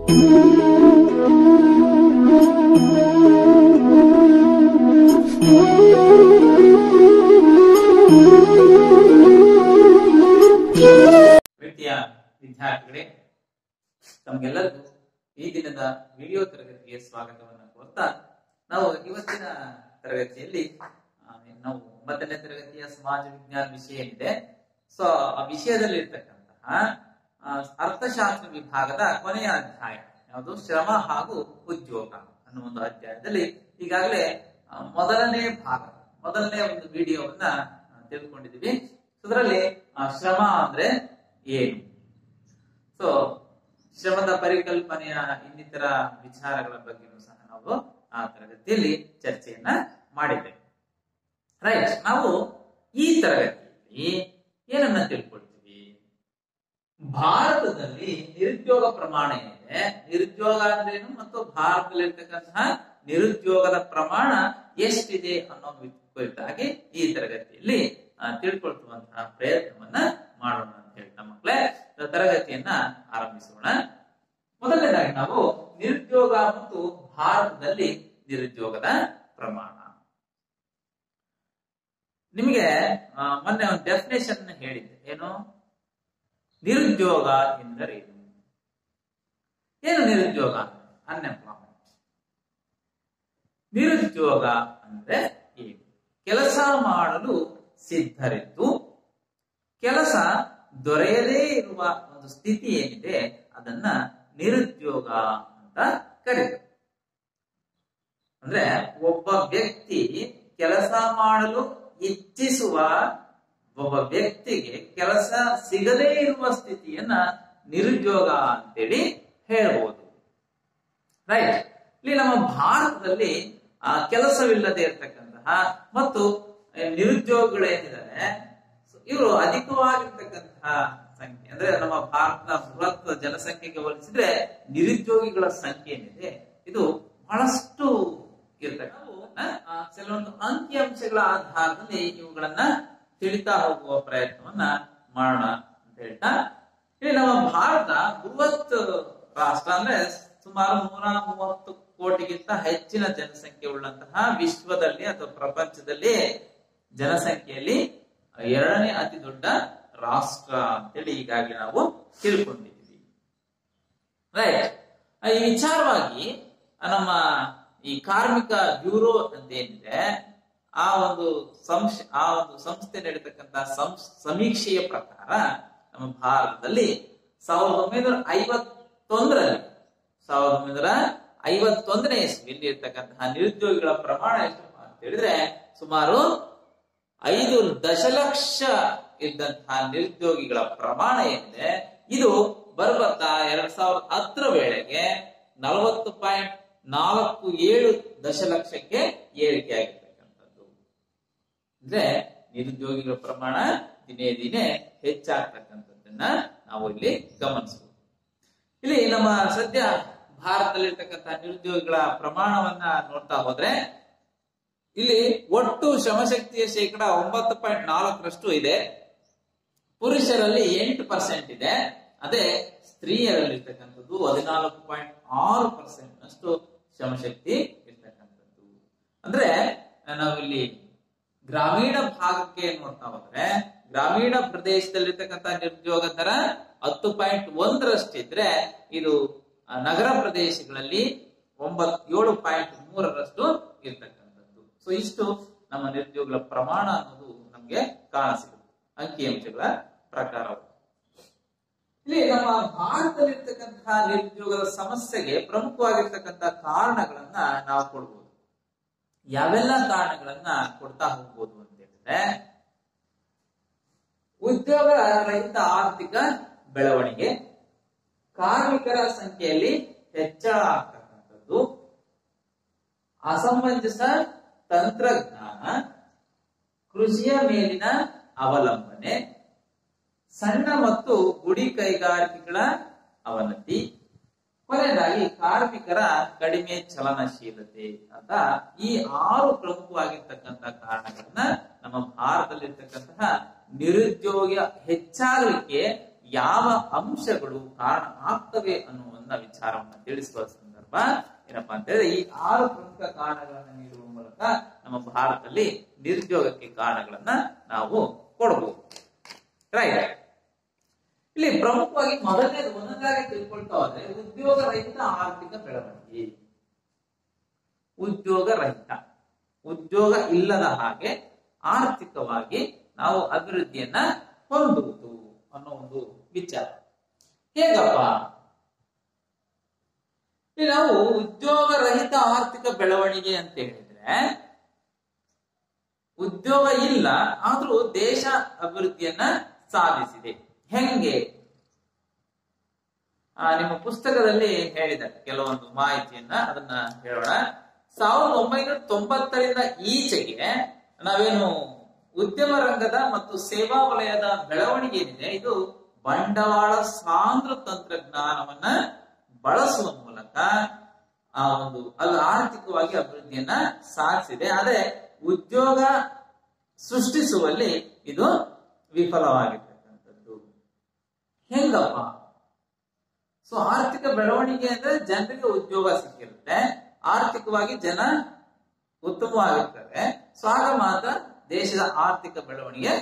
ಪ್ರೀತಿಯ ವಿದ್ಯಾರ್ಥಿಗಳೇ, ತಮಗೆಲ್ಲರಿಗೂ ಈ ದಿನದ ವಿಡಿಯೋ ತರಗತಿಗೆ ಸ್ವಾಗತವನ್ನು ಕೋರ್ತಾ, ನಾವು ಇವತ್ತಿನ ತರಗತಿಯಲ್ಲಿ ನಾವು 9ನೇ ತರಗತಿಯ ಸಮಾಜ ವಿಜ್ಞಾನ ವಿಷಯ ಏನಿದೆ, ಸೊ ಆ ವಿಷಯದಲ್ಲಿ ಇರ್ತಕ್ಕಂತಹ ಅರ್ಥಶಾಸ್ತ್ರ ವಿಭಾಗದ ಕೊನೆಯ ಅಧ್ಯಾಯ ಯಾವುದು, ಶ್ರಮ ಹಾಗೂ ಉದ್ಯೋಗ ಅನ್ನೋ ಒಂದು ಅಧ್ಯಾಯದಲ್ಲಿ ಈಗಾಗಲೇ ಮೊದಲನೇ ಒಂದು ವಿಡಿಯೋವನ್ನ ತಿಳ್ಕೊಂಡಿದೀವಿ. ಅದರಲ್ಲಿ ಶ್ರಮ ಅಂದ್ರೆ ಏನು, ಸೊ ಶ್ರಮದ ಪರಿಕಲ್ಪನೆಯ ಇನ್ನಿತರ ವಿಚಾರಗಳ ಬಗ್ಗೆನೂ ಸಹ ನಾವು ಆ ತರಗತಿಯಲ್ಲಿ ಚರ್ಚೆಯನ್ನ ಮಾಡಿದ್ದೇವೆ. ರೈಟ್, ನಾವು ಈ ತರಗತಿಯಲ್ಲಿ ಏನನ್ನ ತಿಳ್ಕೊಳ್ತೀವಿ, ಭಾರತದಲ್ಲಿ ನಿರುದ್ಯೋಗ ಪ್ರಮಾಣ ಏನಿದೆ, ನಿರುದ್ಯೋಗ ಅಂದ್ರೇನು ಮತ್ತು ಭಾರತದಲ್ಲಿರ್ತಕ್ಕಂತಹ ನಿರುದ್ಯೋಗದ ಪ್ರಮಾಣ ಎಷ್ಟಿದೆ ಅನ್ನೋ ಕುರಿತಾಗಿ ಈ ತರಗತಿಯಲ್ಲಿ ತಿಳ್ಕೊಳ್ತುವಂತಹ ಪ್ರಯತ್ನವನ್ನ ಮಾಡೋಣ ಅಂತ ಹೇಳ್ತಾ ಮಕ್ಕಳೇ ತರಗತಿಯನ್ನ ಆರಂಭಿಸೋಣ. ಮೊದಲನೇದಾಗಿ ನಾವು ನಿರುದ್ಯೋಗ ಮತ್ತು ಭಾರತದಲ್ಲಿ ನಿರುದ್ಯೋಗದ ಪ್ರಮಾಣ. ನಿಮಗೆ ಮೊನ್ನೆ ಒಂದು ಡೆಫಿನೇಷನ್ ಹೇಳಿದ್ದೆ, ಏನು ನಿರುದ್ಯೋಗ ಎಂದರೇನು? ಏನು ನಿರುದ್ಯೋಗ? ಅನ್ಎಂಪ್ಲಾಯ್ಮೆಂಟ್. ನಿರುದ್ಯೋಗ ಅಂದ್ರೆ ಏನು? ಕೆಲಸ ಮಾಡಲು ಸಿದ್ಧರಿದ್ದು ಕೆಲಸ ದೊರೆಯದೇ ಇರುವ ಒಂದು ಸ್ಥಿತಿ ಏನಿದೆ ಅದನ್ನ ನಿರುದ್ಯೋಗ ಅಂತ ಕರೀತಾರೆ. ಅಂದ್ರೆ ಒಬ್ಬ ವ್ಯಕ್ತಿ ಕೆಲಸ ಮಾಡಲು ಇಚ್ಛಿಸುವ ಒಬ್ಬ ವ್ಯಕ್ತಿಗೆ ಕೆಲಸ ಸಿಗದೇ ಇರುವ ಸ್ಥಿತಿಯನ್ನ ನಿರುದ್ಯೋಗ ಅಂತೇಳಿ ಹೇಳ್ಬೋದು. ರೈಟ್, ಇಲ್ಲಿ ನಮ್ಮ ಭಾರತದಲ್ಲಿ ಕೆಲಸವಿಲ್ಲದೆ ಇರತಕ್ಕಂತಹ ಮತ್ತು ನಿರುದ್ಯೋಗಿಗಳೇನಿದ್ದಾರೆ ಇವರು ಅಧಿಕವಾಗಿರ್ತಕ್ಕಂತಹ ಸಂಖ್ಯೆ. ಅಂದ್ರೆ ನಮ್ಮ ಭಾರತದ ಬೃಹತ್ ಜನಸಂಖ್ಯೆಗೆ ಹೋಲಿಸಿದ್ರೆ ನಿರುದ್ಯೋಗಿಗಳ ಸಂಖ್ಯೆ ಏನಿದೆ ಇದು ಬಹಳಷ್ಟು ಇರ್ತಕ್ಕಂಥ ಕೆಲವೊಂದು ಅಂಕಿಅಂಶಗಳ ಆಧಾರದಲ್ಲಿ ಇವುಗಳನ್ನ ತಿಳಿತಾ ಹೋಗುವ ಪ್ರಯತ್ನವನ್ನ ಮಾಡೋಣ ಅಂತ ಹೇಳ್ತಾ, ಇಲ್ಲಿ ನಮ್ಮ ಭಾರತ ಬೃಹತ್ ರಾಷ್ಟ್ರ, ಅಂದ್ರೆ ಸುಮಾರು 130 ಕೋಟಿಗಿಂತ ಹೆಚ್ಚಿನ ಜನಸಂಖ್ಯೆ ಉಳ್ಳಂತಹ ವಿಶ್ವದಲ್ಲಿ ಅಥವಾ ಪ್ರಪಂಚದಲ್ಲಿ ಜನಸಂಖ್ಯೆಯಲ್ಲಿ 2ನೇ ಅತಿ ದೊಡ್ಡ ರಾಷ್ಟ್ರ ಅಂತೇಳಿ ಈಗಾಗಲೇ ನಾವು ತಿಳ್ಕೊಂಡಿದ್ದೀವಿ. ರೈಟ್, ಈ ವಿಚಾರವಾಗಿ ನಮ್ಮ ಈ ಕಾರ್ಮಿಕ ಬ್ಯೂರೋ ಅಂತ ಏನಿದೆ ಆ ಒಂದು ಸಂಸ್ಥೆ ನೀಡತಕ್ಕಂತ ಸಮೀಕ್ಷೆಯ ಪ್ರಕಾರ ನಮ್ಮ ಭಾರತದಲ್ಲಿ 1951ನೇ ಇಸ್ವಿಯಲ್ಲಿ ಇರ್ತಕ್ಕಂತಹ ನಿರುದ್ಯೋಗಿಗಳ ಪ್ರಮಾಣ ಎಷ್ಟು ಅಂತ ಹೇಳಿದ್ರೆ ಸುಮಾರು 5 ದಶಲಕ್ಷ ಇದ್ದಂತಹ ನಿರುದ್ಯೋಗಿಗಳ ಪ್ರಮಾಣ ಏನಿದೆ ಇದು ಬರ್ಬತ್ತಾ 2010ರ ವೇಳೆಗೆ 40.47 ದಶಲಕ್ಷಕ್ಕೆ ಏರಿಕೆ ಆಗಿರ್ತಕ್ಕಂಥದ್ದು. ಅಂದ್ರೆ ನಿರುದ್ಯೋಗಿಗಳ ಪ್ರಮಾಣ ದಿನೇ ದಿನೇ ಹೆಚ್ಚಾಗ್ತಕ್ಕಂಥದ್ದನ್ನ ನಾವು ಇಲ್ಲಿ ಗಮನಿಸಬಹುದು. ಇಲ್ಲಿ ನಮ್ಮ ಸದ್ಯ ಭಾರತದಲ್ಲಿರ್ತಕ್ಕಂತಹ ನಿರುದ್ಯೋಗಿಗಳ ಪ್ರಮಾಣವನ್ನ ನೋಡ್ತಾ ಹೋದ್ರೆ ಇಲ್ಲಿ ಒಟ್ಟು ಶ್ರಮಶಕ್ತಿಯ ಶೇಕಡ 9.4% ಇದೆ. ಪುರುಷರಲ್ಲಿ 8% ಇದೆ. ಅದೇ ಸ್ತ್ರೀಯರಲ್ಲಿ ಇರ್ತಕ್ಕಂಥದ್ದು 14.6% ಶ್ರಮಶಕ್ತಿ ಇರ್ತಕ್ಕಂಥದ್ದು. ಅಂದ್ರೆ ನಾವಿಲ್ಲಿ ಗ್ರಾಮೀಣ ಭಾಗಕ್ಕೆ ನೋಡ್ತಾ ಹೋದ್ರೆ ಗ್ರಾಮೀಣ ಪ್ರದೇಶದಲ್ಲಿರ್ತಕ್ಕಂಥ ನಿರುದ್ಯೋಗ ದರ 10.1% ಇದು ನಗರ ಪ್ರದೇಶಗಳಲ್ಲಿ 7.3% ಇರ್ತಕ್ಕಂಥದ್ದು. ಸೊ ಇಷ್ಟು ನಮ್ಮ ನಿರುದ್ಯೋಗಗಳ ಪ್ರಮಾಣ ಅನ್ನೋದು ನಮ್ಗೆ ಕಾಣಸಿಗುತ್ತೆ ಅಂಕಿಅಂಶಗಳ ಪ್ರಕಾರ. ಇಲ್ಲಿ ನಮ್ಮ ಭಾರತದಲ್ಲಿರ್ತಕ್ಕಂತಹ ನಿರುದ್ಯೋಗದ ಸಮಸ್ಯೆಗೆ ಪ್ರಮುಖವಾಗಿರ್ತಕ್ಕಂತಹ ಕಾರಣಗಳನ್ನ ನಾವು ಕೊಡ್ಬೋದು. ಯಾವೆಲ್ಲ ಕಾರಣಗಳನ್ನ ಕೊಡ್ತಾ ಹೋಗ್ಬೋದು ಅಂತ ಹೇಳಿದ್ರೆ, ಉದ್ಯೋಗ ರಹಿತ ಆರ್ಥಿಕ ಬೆಳವಣಿಗೆ, ಕಾರ್ಮಿಕರ ಸಂಖ್ಯೆಯಲ್ಲಿ ಹೆಚ್ಚಳ ಆಗ್ತಕ್ಕಂಥದ್ದು, ಅಸಮಂಜಸ ತಂತ್ರಜ್ಞಾನ, ಕೃಷಿಯ ಮೇಲಿನ ಅವಲಂಬನೆ, ಸಣ್ಣ ಮತ್ತು ಗುಡಿ ಕೈಗಾರಿಕೆಗಳ ಅವನತಿ, ಕೊನೆಯದಾಗಿ ಕಾರ್ಮಿಕರ ಕಡಿಮೆ ಚಲನಶೀಲತೆ ಅಂತ ಈ 6 ಪ್ರಮುಖವಾಗಿರ್ತಕ್ಕಂಥ ಕಾರಣಗಳನ್ನ ನಮ್ಮ ಭಾರತದಲ್ಲಿರ್ತಕ್ಕಂತಹ ನಿರುದ್ಯೋಗ ಹೆಚ್ಚಾಗಲಿಕ್ಕೆ ಯಾವ ಅಂಶಗಳು ಕಾರಣ ಆಗ್ತವೆ ಅನ್ನುವಂತ ವಿಚಾರವನ್ನ ತಿಳಿಸುವ ಸಂದರ್ಭ ಏನಪ್ಪಾ ಅಂತ ಹೇಳಿದ್ರೆ ಈ 6 ಪ್ರಮುಖ ಕಾರಣಗಳನ್ನ ನೀಡುವ ಮೂಲಕ ನಮ್ಮ ಭಾರತದಲ್ಲಿ ನಿರುದ್ಯೋಗಕ್ಕೆ ಕಾರಣಗಳನ್ನ ನಾವು ಕೊಡಬಹುದು. ರೈಟ್. ಇಲ್ಲಿ ಪ್ರಮುಖವಾಗಿ ಮೊದಲನೇದು ಒಂದೊಂದಾಗಿ ತಿಳ್ಕೊಳ್ತಾ ಹೋದ್ರೆ ಉದ್ಯೋಗ ರಹಿತ ಆರ್ಥಿಕ ಬೆಳವಣಿಗೆ. ಉದ್ಯೋಗ ರಹಿತ, ಉದ್ಯೋಗ ಇಲ್ಲದ ಹಾಗೆ ಆರ್ಥಿಕವಾಗಿ ನಾವು ಅಭಿವೃದ್ಧಿಯನ್ನ ಹೊಂದುವುದು ಅನ್ನೋ ಒಂದು ವಿಚಾರ. ಹೇಗಪ್ಪ? ನಾವು ಉದ್ಯೋಗ ರಹಿತ ಆರ್ಥಿಕ ಬೆಳವಣಿಗೆ ಅಂತ ಹೇಳಿದ್ರೆ ಉದ್ಯೋಗ ಇಲ್ಲ ಆದ್ರೂ ದೇಶ ಅಭಿವೃದ್ಧಿಯನ್ನ ಸಾಧಿಸಿದೆ. ಹೆಂಗೆ? ನಿಮ್ಮ ಪುಸ್ತಕದಲ್ಲಿ ಹೇಳಿದ್ದಾರೆ ಕೆಲವೊಂದು ಮಾಹಿತಿಯನ್ನ, ಅದನ್ನ ಹೇಳೋಣ. 1990ರಿಂದ ಈಚೆಗೆ ನಾವೇನು ಉದ್ಯಮ ರಂಗದ ಮತ್ತು ಸೇವಾ ವಲಯದ ಬೆಳವಣಿಗೆ ಏನಿದೆ ಇದು ಬಂಡವಾಳ ಸಾಂದ್ರ ತಂತ್ರಜ್ಞಾನವನ್ನ ಬಳಸುವ ಮೂಲಕ ಅದು ಆರ್ಥಿಕವಾಗಿ ಅಭಿವೃದ್ಧಿಯನ್ನ ಸಾಧಿಸಿದೆ. ಆದ್ರೆ ಉದ್ಯೋಗ ಸೃಷ್ಟಿಸುವಲ್ಲಿ ಇದು ವಿಫಲವಾಗಿರ್ತಕ್ಕಂಥದ್ದು. ಹೆಂಗಪ್ಪ? ಸೊ ಆರ್ಥಿಕ ಬೆಳವಣಿಗೆ ಅಂದ್ರೆ ಜನರಿಗೆ ಉದ್ಯೋಗ ಸಿಕ್ಕಿರುತ್ತೆ, ಆರ್ಥಿಕವಾಗಿ ಜನ ಉತ್ತಮವಾಗಿರ್ತಾರೆ, ಸೊ ಆಗ ಮಾತ್ರ ದೇಶದ ಆರ್ಥಿಕ ಬೆಳವಣಿಗೆ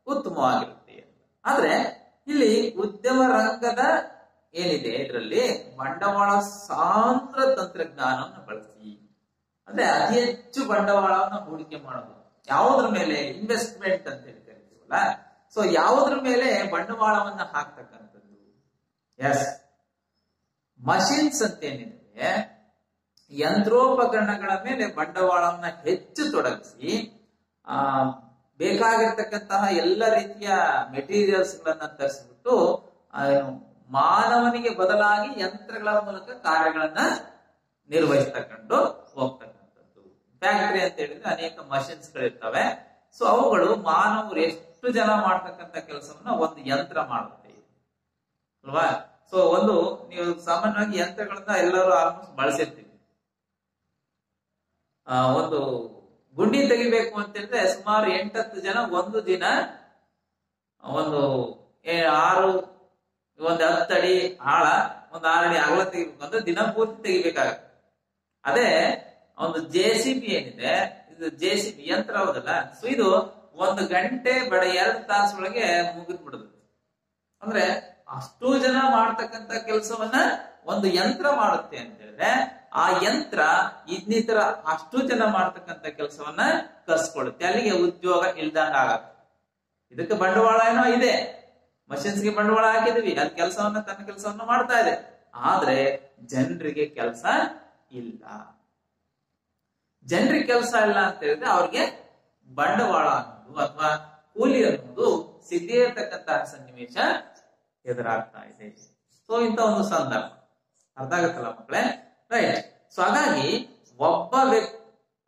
ಉತ್ತಮವಾಗಿರುತ್ತೆ. ಆದ್ರೆ ಇಲ್ಲಿ ಉದ್ಯಮ ರಂಗದ ಏನಿದೆ ಇದರಲ್ಲಿ ಬಂಡವಾಳ ಸಾಂದ್ರ ತಂತ್ರಜ್ಞಾನವನ್ನು ಬಳಸಿ, ಅಂದ್ರೆ ಅತಿ ಹೆಚ್ಚು ಬಂಡವಾಳವನ್ನು ಹೂಡಿಕೆ ಮಾಡೋದು. ಯಾವುದ್ರ ಮೇಲೆ? ಇನ್ವೆಸ್ಟ್ಮೆಂಟ್ ಅಂತ ಹೇಳಿ ಕರಿತೀವಲ್ಲ. ಸೊ ಯಾವುದ್ರ ಮೇಲೆ ಬಂಡವಾಳವನ್ನ ಹಾಕ್ತಕ್ಕಂಥದ್ದು? ಎಸ್, ಮಷಿನ್ಸ್ ಅಂತ ಏನಿದೆ, ಯಂತ್ರೋಪಕರಣಗಳ ಮೇಲೆ ಬಂಡವಾಳವನ್ನ ಹೆಚ್ಚು ತೊಡಗಿಸಿ ಬೇಕಾಗಿರ್ತಕ್ಕಂತಹ ಎಲ್ಲ ರೀತಿಯ ಮೆಟೀರಿಯಲ್ಸ್ ಗಳನ್ನ ತರಿಸ್ಬಿಟ್ಟು ಮಾನವನಿಗೆ ಬದಲಾಗಿ ಯಂತ್ರಗಳ ಮೂಲಕ ಕಾರ್ಯಗಳನ್ನ ನಿರ್ವಹಿಸ್ತಕೊಂಡು ಹೋಗ್ತಕ್ಕಂಥದ್ದು. ಫ್ಯಾಕ್ಟರಿ ಅಂತ ಹೇಳಿದ್ರೆ ಅನೇಕ ಮಷಿನ್ಸ್ ಗಳಿರ್ತವೆ. ಸೊ ಅವುಗಳು ಮಾನವರು ಎಷ್ಟು ಜನ ಮಾಡ್ತಕ್ಕಂಥ ಕೆಲಸವನ್ನ ಒಂದು ಯಂತ್ರ ಮಾಡುತ್ತೆ ಅಲ್ವಾ. ಸೊ ನೀವು ಸಾಮಾನ್ಯವಾಗಿ ಯಂತ್ರಗಳನ್ನ ಎಲ್ಲರೂ ಆಲ್ಮೋಸ್ಟ್ ಬಳಸಿರ್ತೀವಿ. ಒಂದು ಗುಂಡಿ ತೆಗಿಬೇಕು ಅಂತ ಹೇಳಿದ್ರೆ ಸುಮಾರು 8-10 ಜನ ಒಂದು ದಿನ ಒಂದು 10 ಅಡಿ ಆಳ, ಒಂದು 6 ಅಡಿ ಅಗಲ ತೆಗಿಬೇಕು ಅಂದ್ರೆ ದಿನ ಪೂರ್ತಿ ತೆಗಿಬೇಕಾಗತ್ತೆ. ಅದೇ ಒಂದು JCB ಏನಿದೆ, ಇದು JCB ಯಂತ್ರ ಹೌದಲ್ಲ, ಸೊ ಇದು 1 ಗಂಟೆ ಬೇಡ 2 ತಾಸೊಳಗೆ ಮುಗಿದ್ಬಿಡುದು. ಅಂದ್ರೆ ಅಷ್ಟು ಜನ ಮಾಡ್ತಕ್ಕಂತ ಕೆಲಸವನ್ನ ಒಂದು ಯಂತ್ರ ಮಾಡುತ್ತೆ ಅಂತ ಹೇಳಿದ್ರೆ ಆ ಯಂತ್ರ ಇನ್ನಿತರ ಅಷ್ಟು ಜನ ಮಾಡ್ತಕ್ಕಂತ ಕೆಲಸವನ್ನ ಕಸ್ಕೊಳ್ಳುತ್ತೆ. ಅಲ್ಲಿಗೆ ಉದ್ಯೋಗ ಇಲ್ದಂಗ ಆಗತ್ತೆ. ಇದಕ್ಕೆ ಬಂಡವಾಳ ಏನೋ ಇದೆ, ಮಷಿನ್ಸ್ಗೆ ಬಂಡವಾಳ ಹಾಕಿದ್ವಿ, ಅದು ತನ್ನ ಕೆಲಸವನ್ನ ಮಾಡ್ತಾ ಇದೆ. ಆದ್ರೆ ಜನರಿಗೆ ಕೆಲಸ ಇಲ್ಲ. ಜನರಿಗೆ ಕೆಲಸ ಇಲ್ಲ ಅಂತ ಹೇಳಿದ್ರೆ ಅವ್ರಿಗೆ ಬಂಡವಾಳ ಅನ್ನೋದು ಅಥವಾ ಕೂಲಿ ಅನ್ನೋದು ಸಿಗದೇ ಇರತಕ್ಕಂತಹ ಸನ್ನಿವೇಶ ಎದುರಾಗ್ತಾ ಇದೆ. ಸೊ ಇಂತ ಒಂದು ಸಂದರ್ಭ ಅರ್ಥ ಆಗತ್ತಲ್ಲ ಮಕ್ಕಳೇ? ರೈಟ್. ಸೊ ಹಾಗಾಗಿ ಒಬ್ಬ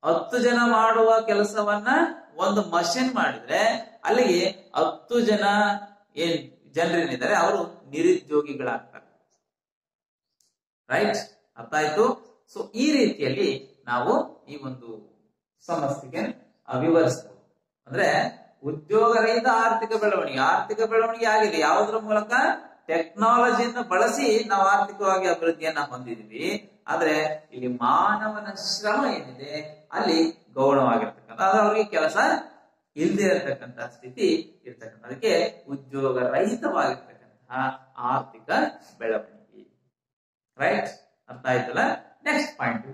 10 ಜನ ಮಾಡುವ ಕೆಲಸವನ್ನ ಒಂದು ಮಷಿನ್ ಮಾಡಿದ್ರೆ ಅಲ್ಲಿಗೆ 10 ಜನ ಜನರೇನಿದ್ದಾರೆ ಅವರು ನಿರುದ್ಯೋಗಿಗಳಾಗ್ತಾರೆ. ರೈಟ್, ಅರ್ಥ ಆಯ್ತು? ಸೊ ಈ ರೀತಿಯಲ್ಲಿ ನಾವು ಈ ಒಂದು ಸಮಸ್ಯೆಗೆ ವಿವರಿಸಬಹುದು. ಅಂದ್ರೆ ಉದ್ಯೋಗ ರಹಿತ ಆರ್ಥಿಕ ಬೆಳವಣಿಗೆ ಆಗಿದೆ. ಯಾವುದರ ಮೂಲಕ? ಟೆಕ್ನಾಲಜಿಯನ್ನು ಬಳಸಿ ನಾವು ಆರ್ಥಿಕವಾಗಿ ಅಭಿವೃದ್ಧಿಯನ್ನ ಹೊಂದಿದೀವಿ. ಆದ್ರೆ ಇಲ್ಲಿ ಮಾನವನ ಶ್ರಮ ಏನಿದೆ ಅಲ್ಲಿ ಗೌಣವಾಗಿರ್ತಕ್ಕಂಥ, ಅವ್ರಿಗೆ ಕೆಲಸ ಇಲ್ಲದೆ ಇರತಕ್ಕಂತಹ ಸ್ಥಿತಿ ಇರ್ತಕ್ಕಂಥ, ಅದಕ್ಕೆ ಉದ್ಯೋಗ ರಹಿತವಾಗಿರ್ತಕ್ಕಂತಹ ಆರ್ಥಿಕ ಬೆಳವಣಿಗೆ. ರೈಟ್, ಅರ್ಥ ಆಯ್ತಲ್ಲ? ನೆಕ್ಸ್ಟ್ ಪಾಯಿಂಟ್,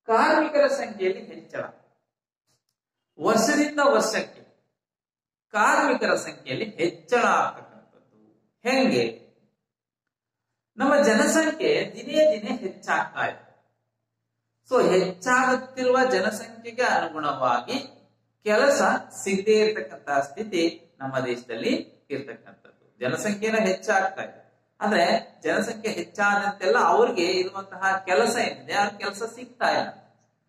ಕಾರ್ಮಿಕರ ಸಂಖ್ಯೆಯಲ್ಲಿ ಹೆಚ್ಚಳ. ವರ್ಷದಿಂದ ವರ್ಷಕ್ಕೆ ಕಾರ್ಮಿಕರ ಸಂಖ್ಯೆಯಲ್ಲಿ ಹೆಚ್ಚಳ ಆಗ್ತಕ್ಕಂಥದ್ದು ಹೆಂಗೆ? ನಮ್ಮ ಜನಸಂಖ್ಯೆ ದಿನೇ ದಿನೇ ಹೆಚ್ಚಾಗ್ತಾ ಇದೆ. ಸೊ ಹೆಚ್ಚಾಗುತ್ತಿರುವ ಜನಸಂಖ್ಯೆಗೆ ಅನುಗುಣವಾಗಿ ಕೆಲಸ ಸಿಗದೇ ಇರತಕ್ಕಂತಹ ಸ್ಥಿತಿ ನಮ್ಮ ದೇಶದಲ್ಲಿ ಇರ್ತಕ್ಕಂಥದ್ದು. ಜನಸಂಖ್ಯೆನ ಹೆಚ್ಚಾಗ್ತಾ ಇದೆ, ಆದ್ರೆ ಜನಸಂಖ್ಯೆ ಹೆಚ್ಚಾದಂತೆಲ್ಲ ಅವ್ರಿಗೆ ಇರುವಂತಹ ಕೆಲಸ ಏನಿದೆ ಆ ಕೆಲಸ ಸಿಗ್ತಾ ಇಲ್ಲ.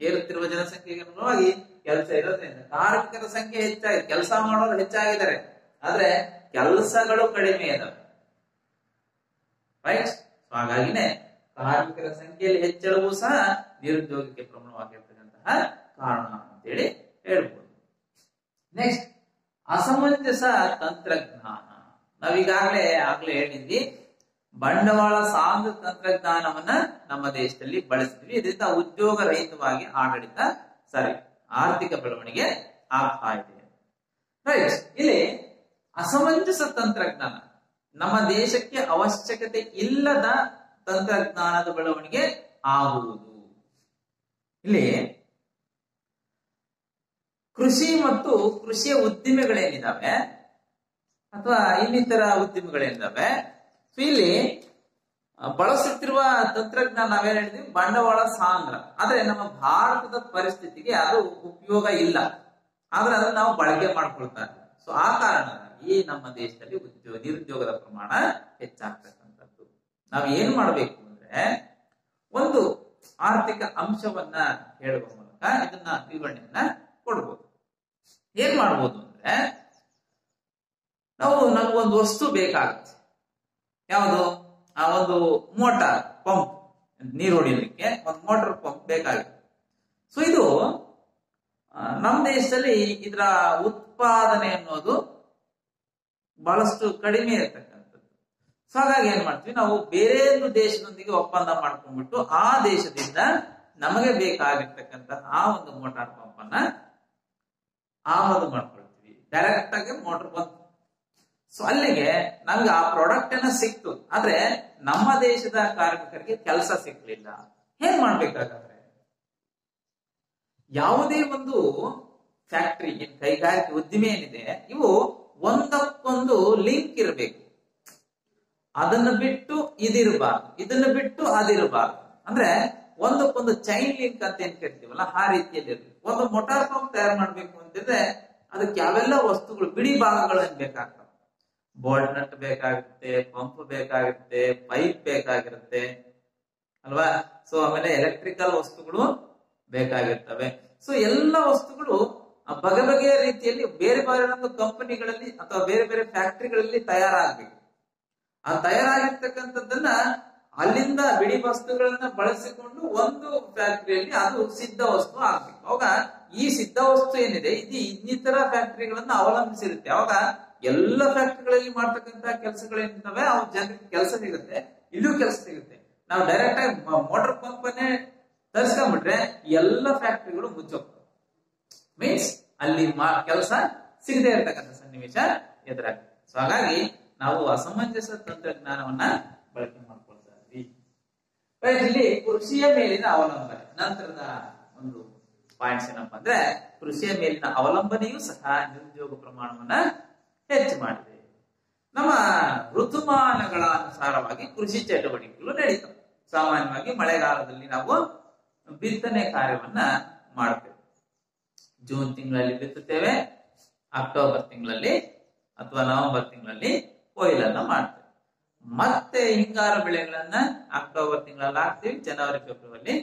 ಏರುತ್ತಿರುವ ಜನಸಂಖ್ಯೆಗೆ ಅನುಗುಣವಾಗಿ ಕೆಲಸ ಇರೋದ್ರಿಂದ ಕಾರ್ಮಿಕರ ಸಂಖ್ಯೆ ಹೆಚ್ಚಾಗಿದೆ, ಕೆಲಸ ಮಾಡೋರು ಹೆಚ್ಚಾಗಿದ್ದಾರೆ, ಆದ್ರೆ ಕೆಲಸಗಳು ಕಡಿಮೆ ಇದಾವೆ. ರೈಟ್. ಹಾಗಾಗಿನೇ ಕಾರ್ಮಿಕರ ಸಂಖ್ಯೆಯಲ್ಲಿ ಹೆಚ್ಚಳವೂ ಸಹ ನಿರುದ್ಯೋಗಕ್ಕೆ ಪ್ರಮುಖವಾಗಿರ್ತಕ್ಕಂತಹ ಕಾರಣ ಅಂತೇಳಿ ಹೇಳ್ಬೋದು. ನೆಕ್ಸ್ಟ್, ಅಸಮಂಜಸ ತಂತ್ರಜ್ಞಾನ. ಆಗ್ಲೇ ಹೇಳಿದ್ವಿ, ಬಂಡವಾಳ ಸಾಂದ್ರ ತಂತ್ರಜ್ಞಾನವನ್ನ ನಮ್ಮ ದೇಶದಲ್ಲಿ ಬಳಸಿದ್ವಿ. ಇದರಿಂದ ಉದ್ಯೋಗ ರಹಿತವಾಗಿ ಆರ್ಥಿಕ ಬೆಳವಣಿಗೆ ಆಗ್ತಾ ಇದೆ. ರೈಟ್, ಇಲ್ಲಿ ಅಸಮಂಜಸ ತಂತ್ರಜ್ಞಾನ, ನಮ್ಮ ದೇಶಕ್ಕೆ ಅವಶ್ಯಕತೆ ಇಲ್ಲದ ತಂತ್ರಜ್ಞಾನದ ಬೆಳವಣಿಗೆ ಆಗುವುದು. ಇಲ್ಲಿ ಕೃಷಿ ಮತ್ತು ಕೃಷಿಯ ಉದ್ದಿಮೆಗಳೇನಿದಾವೆ ಅಥವಾ ಇನ್ನಿತರ ಉದ್ದಿಮೆಗಳೇನಿದಾವೆ, ಸೊ ಇಲ್ಲಿ ಬಳಸುತ್ತಿರುವ ತಂತ್ರಜ್ಞಾನ ನಾವೇನ್ ಹೇಳಿದ್ವಿ, ಬಂಡವಾಳ ಸಾಂದ್ರ. ಆದ್ರೆ ನಮ್ಮ ಭಾರತದ ಪರಿಸ್ಥಿತಿಗೆ ಅದು ಉಪಯೋಗ ಇಲ್ಲ, ಆದ್ರೆ ಅದನ್ನ ನಾವು ಬಳಕೆ ಮಾಡ್ಕೊಳ್ತಾ ಇದ್ದೀವಿ. ಸೊ ಆ ಕಾರಣವಾಗಿ ನಮ್ಮ ದೇಶದಲ್ಲಿ ನಿರುದ್ಯೋಗದ ಪ್ರಮಾಣ ಹೆಚ್ಚಾಗ್ತಕ್ಕಂಥದ್ದು. ನಾವ್ ಏನ್ ಮಾಡ್ಬೇಕು ಅಂದ್ರೆ, ಒಂದು ಆರ್ಥಿಕ ಅಂಶವನ್ನ ಹೇಳುವ ಮೂಲಕ ಇದನ್ನ ವಿವರಣೆಯನ್ನ ಕೊಡ್ಬೋದು. ಏನ್ ಮಾಡ್ಬೋದು ಅಂದ್ರೆ, ನಮಗೊಂದು ವಸ್ತು ಬೇಕಾಗುತ್ತೆ. ಯಾವುದು? ಆ ಒಂದು ಮೋಟಾರ್ ಪಂಪ್, ನೀರು ಹೊಡಿಲಿಕ್ಕೆ ಒಂದು ಮೋಟಾರ್ ಪಂಪ್ ಬೇಕಾಗುತ್ತೆ. ಸೊ ಇದು ನಮ್ಮ ದೇಶದಲ್ಲಿ ಇದರ ಉತ್ಪಾದನೆ ಅನ್ನೋದು ಬಹಳಷ್ಟು ಕಡಿಮೆ ಇರತಕ್ಕಂಥದ್ದು. ಸೊ ಹಾಗಾಗಿ ಏನ್ ಮಾಡ್ತೀವಿ, ನಾವು ಬೇರೆ ಒಂದು ದೇಶದೊಂದಿಗೆ ಒಪ್ಪಂದ ಮಾಡ್ಕೊಂಡ್ಬಿಟ್ಟು ಆ ದೇಶದಿಂದ ನಮಗೆ ಬೇಕಾಗಿರ್ತಕ್ಕಂತಹ ಆ ಒಂದು ಮೋಟಾರ್ ಪಂಪ್ ಅನ್ನ ಆಮದು ಮಾಡ್ಕೊಳ್ತೀವಿ. ಡೈರೆಕ್ಟ್ ಆಗಿ ಮೋಟಾರ್ ಬಂತು, ಸೊ ಅಲ್ಲಿಗೆ ನಮ್ಗೆ ಆ ಪ್ರಾಡಕ್ಟ್ ಅನ್ನ ಸಿಕ್ತು. ಆದ್ರೆ ನಮ್ಮ ದೇಶದ ಕಾರ್ಮಿಕರಿಗೆ ಕೆಲಸ ಸಿಗ್ಲಿಲ್ಲ. ಏನ್ ಮಾಡ್ಬೇಕಾಗತ್ತೆ? ಯಾವುದೇ ಒಂದು ಫ್ಯಾಕ್ಟರಿ, ಕೈಗಾರಿಕೆ ಉದ್ದಿಮೆ ಏನಿದೆ, ಇವು ಒಂದಕ್ಕೊಂದು ಲಿಂಕ್ ಇರಬೇಕು. ಅದನ್ನ ಬಿಟ್ಟು ಇದಿರಬಾರ್ದು, ಇದನ್ನ ಬಿಟ್ಟು ಅದಿರಬಾರ್ದು. ಅಂದ್ರೆ ಒಂದಕ್ಕೊಂದು ಚೈನ್ ಲಿಂಕ್ ಅಂತ ಏನ್ ಕರಿತೀವಲ್ಲ, ಆ ರೀತಿಯಲ್ಲಿ ಇರಬೇಕು. ಒಂದು ಮೋಟಾರ್ ಪಂಪ್ ತಯಾರು ಮಾಡ್ಬೇಕು ಅಂತಿದ್ರೆ ಅದಕ್ಕೆ ಯಾವೆಲ್ಲ ವಸ್ತುಗಳು, ಬಿಡಿ ಭಾಗಗಳನ್ನು ಬೇಕಾಗ್ತವೆ. ಬೋಲ್ಟ್ ನಟ್ ಬೇಕಾಗುತ್ತೆ, ಪಂಪ್ ಬೇಕಾಗುತ್ತೆ, ಪೈಪ್ ಬೇಕಾಗಿರುತ್ತೆ ಅಲ್ವಾ. ಸೊ ಆಮೇಲೆ ಎಲೆಕ್ಟ್ರಿಕಲ್ ವಸ್ತುಗಳು ಬೇಕಾಗಿರ್ತವೆ. ಸೊ ಎಲ್ಲ ವಸ್ತುಗಳು ಬಗೆಯ ರೀತಿಯಲ್ಲಿ ಬೇರೆ ಬೇರೆ ಒಂದು ಕಂಪನಿಗಳಲ್ಲಿ ಅಥವಾ ಬೇರೆ ಬೇರೆ ಫ್ಯಾಕ್ಟರಿಗಳಲ್ಲಿ ತಯಾರಾಗಬೇಕು. ಆ ತಯಾರಾಗಿರ್ತಕ್ಕಂಥದ್ದನ್ನ ಅಲ್ಲಿಂದ ಬಿಡಿ ವಸ್ತುಗಳನ್ನ ಬಳಸಿಕೊಂಡು ಒಂದು ಫ್ಯಾಕ್ಟರಿಯಲ್ಲಿ ಅದು ಸಿದ್ಧ ವಸ್ತು ಆಗ್ಬೇಕು. ಅವಾಗ ಈ ಸಿದ್ಧ ವಸ್ತು ಏನಿದೆ, ಇದು ಇನ್ನಿತರ ಫ್ಯಾಕ್ಟರಿಗಳನ್ನ ಅವಲಂಬಿಸಿರುತ್ತೆ. ಅವಾಗ ಎಲ್ಲ ಫ್ಯಾಕ್ಟರಿಗಳಲ್ಲಿ ಮಾಡ್ತಕ್ಕಂತಹ ಕೆಲಸಗಳೇನಿದ್ದಾವೆ ಅವು ಜನರಿಗೆ ಕೆಲಸ ಸಿಗುತ್ತೆ, ಇಲ್ಲೂ ಕೆಲಸ ಸಿಗುತ್ತೆ. ನಾವು ಡೈರೆಕ್ಟ್ ಆಗಿ ಮೋಟಾರ್ ಪಂಪ್ ಅನ್ನೇ ತರಿಸ್ಕೊಂಡ್ಬಿಟ್ರೆ ಎಲ್ಲ ಫ್ಯಾಕ್ಟರಿಗಳು ಮುಚ್ಚೋಗ್ತವೆ. ಮೀನ್ಸ್ ಅಲ್ಲಿ ಕೆಲಸ ಸಿಗದೆ ಇರತಕ್ಕಂಥ ಸನ್ನಿವೇಶ ಎದುರಾಗುತ್ತೆ. ಸೊ ಹಾಗಾಗಿ ನಾವು ಅಸಮಂಜಸ ತಂತ್ರಜ್ಞಾನವನ್ನ ಬಳಕೆ ಮಾಡ್ಕೊಳ್ತಾ ಇದ್ವಿ. ಇಲ್ಲಿ ಕೃಷಿಯ ಮೇಲಿನ ಅವಲಂಬನೆ ನಂತರದ ಒಂದು ಪಾಯಿಂಟ್ಸ್ ಏನಪ್ಪಾ ಅಂದ್ರೆ, ಕೃಷಿಯ ಮೇಲಿನ ಅವಲಂಬನೆಯೂ ಸಹ ನಿರುದ್ಯೋಗ ಪ್ರಮಾಣವನ್ನ ಹೆಚ್ಚು ಮಾಡಿದೆ. ನಮ್ಮ ಋತುಮಾನಗಳ ಅನುಸಾರವಾಗಿ ಕೃಷಿ ಚಟುವಟಿಕೆಗಳು ನಡೀತವೆ. ಸಾಮಾನ್ಯವಾಗಿ ಮಳೆಗಾಲದಲ್ಲಿ ನಾವು ಬಿತ್ತನೆ ಕಾರ್ಯವನ್ನ ಮಾಡ್ತೇವೆ. ಜೂನ್ ತಿಂಗಳಲ್ಲಿ ಬಿತ್ತುತ್ತೇವೆ, ಅಕ್ಟೋಬರ್ ತಿಂಗಳಲ್ಲಿ ಅಥವಾ ನವೆಂಬರ್ ತಿಂಗಳಲ್ಲಿ ಕೊಯ್ಲನ್ನ ಮಾಡ್ತೇವೆ. ಮತ್ತೆ ಹಿಂಗಾರು ಬೆಳೆಗಳನ್ನ ಅಕ್ಟೋಬರ್ ತಿಂಗಳಲ್ಲಿ ಹಾಕ್ತಿವಿ, ಜನವರಿ ಫೆಬ್ರವರಿ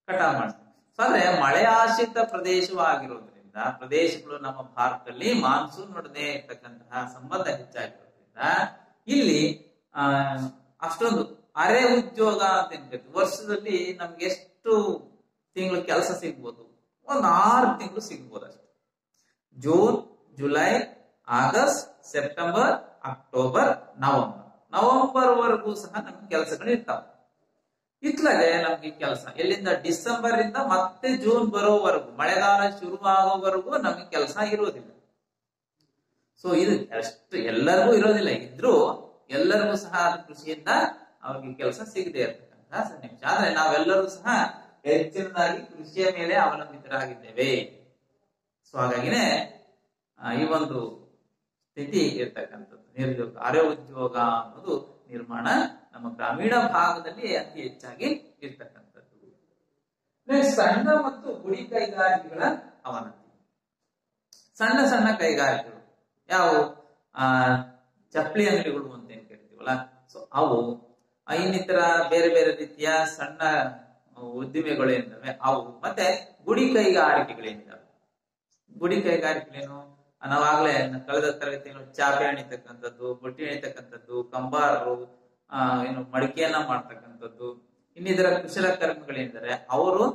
ಕಟಾವು ಮಾಡ್ತೀವಿ. ಅಂದ್ರೆ ಮಳೆ ಆಶ್ರಿತ ಪ್ರದೇಶವಾಗಿರೋದ್ರಿಂದ, ಪ್ರದೇಶಗಳು ನಮ್ಮ ಭಾರತದಲ್ಲಿ ಮಾನ್ಸೂನ್ ನೊಡನೆ ಇರ್ತಕ್ಕಂತಹ ಸಂಬಂಧ ಹೆಚ್ಚಾಗಿರೋದ್ರಿಂದ ಇಲ್ಲಿ ಅಷ್ಟೊಂದು ಅರೆ ಉದ್ಯೋಗ ಅಂತ ಏನ್ಬೇಕು, ವರ್ಷದಲ್ಲಿ ನಮ್ಗೆ ಎಷ್ಟು ತಿಂಗಳು ಕೆಲಸ ಸಿಗ್ಬೋದು? ಒಂದು 6 ತಿಂಗಳು ಸಿಗ್ಬೋದು ಅಷ್ಟೇ. June, July, August, September, October, November ವರೆಗೂ ಸಹ ನಮ್ಗೆ ಕೆಲಸಗಳು ಇರ್ತಾವೆ. ಇತ್ಲಾಗೆ ನಮ್ಗೆ ಕೆಲಸ ಎಲ್ಲಿಂದ ಡಿಸೆಂಬರ್ ಇಂದ ಮತ್ತೆ ಜೂನ್ ಬರೋವರೆಗೂ, ಮಳೆಗಾಲ ಶುರುವಾಗೋವರೆಗೂ ನಮ್ಗೆ ಕೆಲಸ ಇರೋದಿಲ್ಲ. ಸೊ ಇದು ಅಷ್ಟು ಎಲ್ಲರಿಗೂ ಇರೋದಿಲ್ಲ, ಇದ್ರೂ ಎಲ್ಲರಿಗೂ ಸಹ ಕೃಷಿಯಿಂದ ಅವ್ರಿಗೆ ಕೆಲಸ ಸಿಗದೆ ಇರ್ತಕ್ಕಂತಹ ಸನ್ನಿವೇಶ. ಆದ್ರೆ ನಾವೆಲ್ಲರೂ ಸಹ ಹೆಚ್ಚಿನದಾಗಿ ಕೃಷಿಯ ಮೇಲೆ ಅವಲಂಬಿತರಾಗಿದ್ದೇವೆ. ಸೊ ಹಾಗಾಗಿನೇ ಈ ಒಂದು ಸ್ಥಿತಿ ಇರ್ತಕ್ಕಂಥದ್ದು, ನಿರುದ್ಯೋಗ, ಅರೆ ಉದ್ಯೋಗ ಅನ್ನೋದು ನಿರ್ಮಾಣ ನಮ್ಮ ಗ್ರಾಮೀಣ ಭಾಗದಲ್ಲಿ ಅತಿ ಹೆಚ್ಚಾಗಿ ಇರ್ತಕ್ಕಂಥದ್ದು. ಸಣ್ಣ ಮತ್ತು ಗುಡಿ ಕೈಗಾರಿಕೆಗಳ ಅವನತಿ. ಸಣ್ಣ ಸಣ್ಣ ಕೈಗಾರಿಕೆಗಳು ಯಾವುವು? ಚಪ್ಪಲಿ ಅಂಗಡಿಗಳು ಅಂತ ಏನ್ ಕರಿತೀವಲ್ಲ, ಸೊ ಅವು, ಇನ್ನಿತರ ಬೇರೆ ಬೇರೆ ರೀತಿಯ ಸಣ್ಣ ಉದ್ದಿಮೆಗಳು ಏನಿದಾವೆ ಅವು, ಮತ್ತೆ ಗುಡಿ ಕೈಗಾರಿಕೆಗಳೇನಿದಾವೆ. ಗುಡಿ ಕೈಗಾರಿಕೆಗಳೇನು? ನಾವಾಗ್ಲೇ ಕಳೆದ ತರಗತಿಯಲ್ಲಿ ಚಾಪೆ ಎಣಿತಕ್ಕಂಥದ್ದು, ಬುಟ್ಟಿ ಎಣಿತಕ್ಕಂಥದ್ದು, ಕಂಬಾರರು ಏನು ಮಡಿಕೆಯನ್ನ ಮಾಡ್ತಕ್ಕಂಥದ್ದು, ಇನ್ನಿತರ ಕುಶಲಕರ್ಮಿಗಳೇನಿದ್ದಾರೆ ಅವರು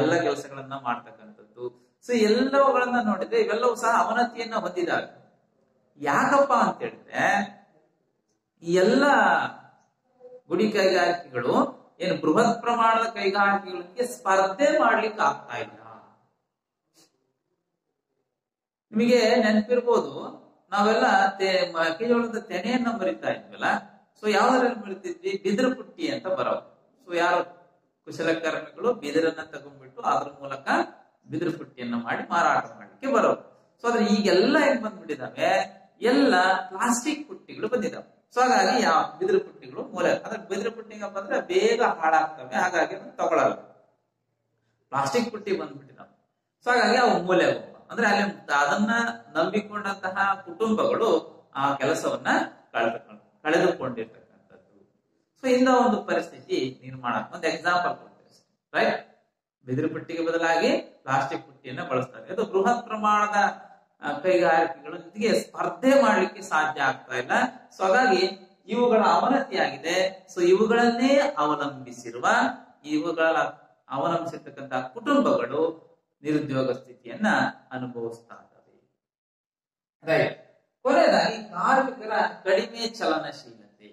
ಎಲ್ಲ ಕೆಲಸಗಳನ್ನ ಮಾಡ್ತಕ್ಕಂಥದ್ದು. ಸೊ ಎಲ್ಲವುಗಳನ್ನ ನೋಡಿದ್ರೆ ಇವೆಲ್ಲವೂ ಸಹ ಅವನತಿಯನ್ನ ಹೊಂದಿದಾಗ. ಯಾಕಪ್ಪ ಅಂತ ಹೇಳಿದ್ರೆ ಈ ಎಲ್ಲ ಗುಡಿ ಕೈಗಾರಿಕೆಗಳು ಏನು ಬೃಹತ್ ಪ್ರಮಾಣದ ಕೈಗಾರಿಕೆಗಳಿಗೆ ಸ್ಪರ್ಧೆ ಮಾಡ್ಲಿಕ್ಕೆ ಆಗ್ತಾ ಇಲ್ಲ. ನಿಮಗೆ ನೆನಪಿರ್ಬೋದು, ನಾವೆಲ್ಲ ಮೆಕ್ಕೆಜೋಳದ ತೆನೆಯನ್ನ ಮರಿತಾ ಇದ್ವಲ್ಲ. ಸೊ ಯಾವ್ದ್ರಲ್ಲಿ ಮರಿತಿದ್ವಿ? ಬಿದಿರು ಪುಟ್ಟಿ ಅಂತ ಬರೋದು. ಸೊ ಯಾರು ಕುಶಲಕರ್ಮಿಗಳು ಬಿದಿರನ್ನ ತಗೊಂಡ್ಬಿಟ್ಟು ಅದ್ರ ಮೂಲಕ ಬಿದಿರು ಪುಟ್ಟಿಯನ್ನ ಮಾಡಿ ಮಾರಾಟ ಮಾಡ್ಲಿಕ್ಕೆ ಬರೋದು. ಸೊ ಆದ್ರೆ ಈಗೆಲ್ಲ ಏನ್ ಬಂದ್ಬಿಟ್ಟಿದಾವೆ, ಎಲ್ಲ ಪ್ಲಾಸ್ಟಿಕ್ ಪುಟ್ಟಿಗಳು ಬಂದಿದಾವೆ. ಸೊ ಹಾಗಾಗಿ ಯಾವ ಬಿದಿರು ಪುಟ್ಟಿಗಳು ಮೂಲೆ, ಅಂದ್ರೆ ಬಿದಿರು ಪುಟ್ಟಿಗೆ ಬಂದ್ರೆ ಬೇಗ ಹಾಳಾಗ್ತವೆ, ಹಾಗಾಗಿ ತಗೊಳಲ್ಲ. ಪ್ಲಾಸ್ಟಿಕ್ ಪುಟ್ಟಿ ಬಂದ್ಬಿಟ್ಟಿದಾವೆ. ಸೊ ಹಾಗಾಗಿ ಅವು ಮೂಲೆ ಅಂದ್ರೆ ಅಲ್ಲಿ ಅದನ್ನ ನಂಬಿಕೊಂಡಂತಹ ಕುಟುಂಬಗಳು ಆ ಕೆಲಸವನ್ನ ಕಳೆದುಕೊಂಡಿರ್ತಕ್ಕಂಥದ್ದು. ಸೊ ಇಂಥ ಒಂದು ಪರಿಸ್ಥಿತಿ ನಿರ್ಮಾಣ. ಒಂದು ಎಕ್ಸಾಂಪಲ್ ಕೊಡ್ತೇವೆ, ರೈಟ್? ಬಿದಿರು ಪುಟ್ಟಿಗೆ ಬದಲಾಗಿ ಪ್ಲಾಸ್ಟಿಕ್ ಪುಟ್ಟಿಯನ್ನ ಬಳಸ್ತಾರೆ. ಅದು ಬೃಹತ್ ಪ್ರಮಾಣದ ಕೈಗಾರಿಕೆಗಳೊಂದಿಗೆ ಸ್ಪರ್ಧೆ ಮಾಡ್ಲಿಕ್ಕೆ ಸಾಧ್ಯ ಆಗ್ತಾ ಇಲ್ಲ. ಸೊ ಹಾಗಾಗಿ ಇವುಗಳ ಅವನತಿಯಾಗಿದೆ. ಸೊ ಇವುಗಳನ್ನೇ ಅವಲಂಬಿಸಿರ್ತಕ್ಕಂತಹ ಕುಟುಂಬಗಳು ನಿರುದ್ಯೋಗ ಸ್ಥಿತಿಯನ್ನ ಅನುಭವಿಸ್ತಾ ಇದ್ದಾವೆ. ರೈಟ್. ಕೊನೆಯದಾಗಿ ಕಾರ್ಮಿಕರ ಕಡಿಮೆ ಚಲನಶೀಲತೆ.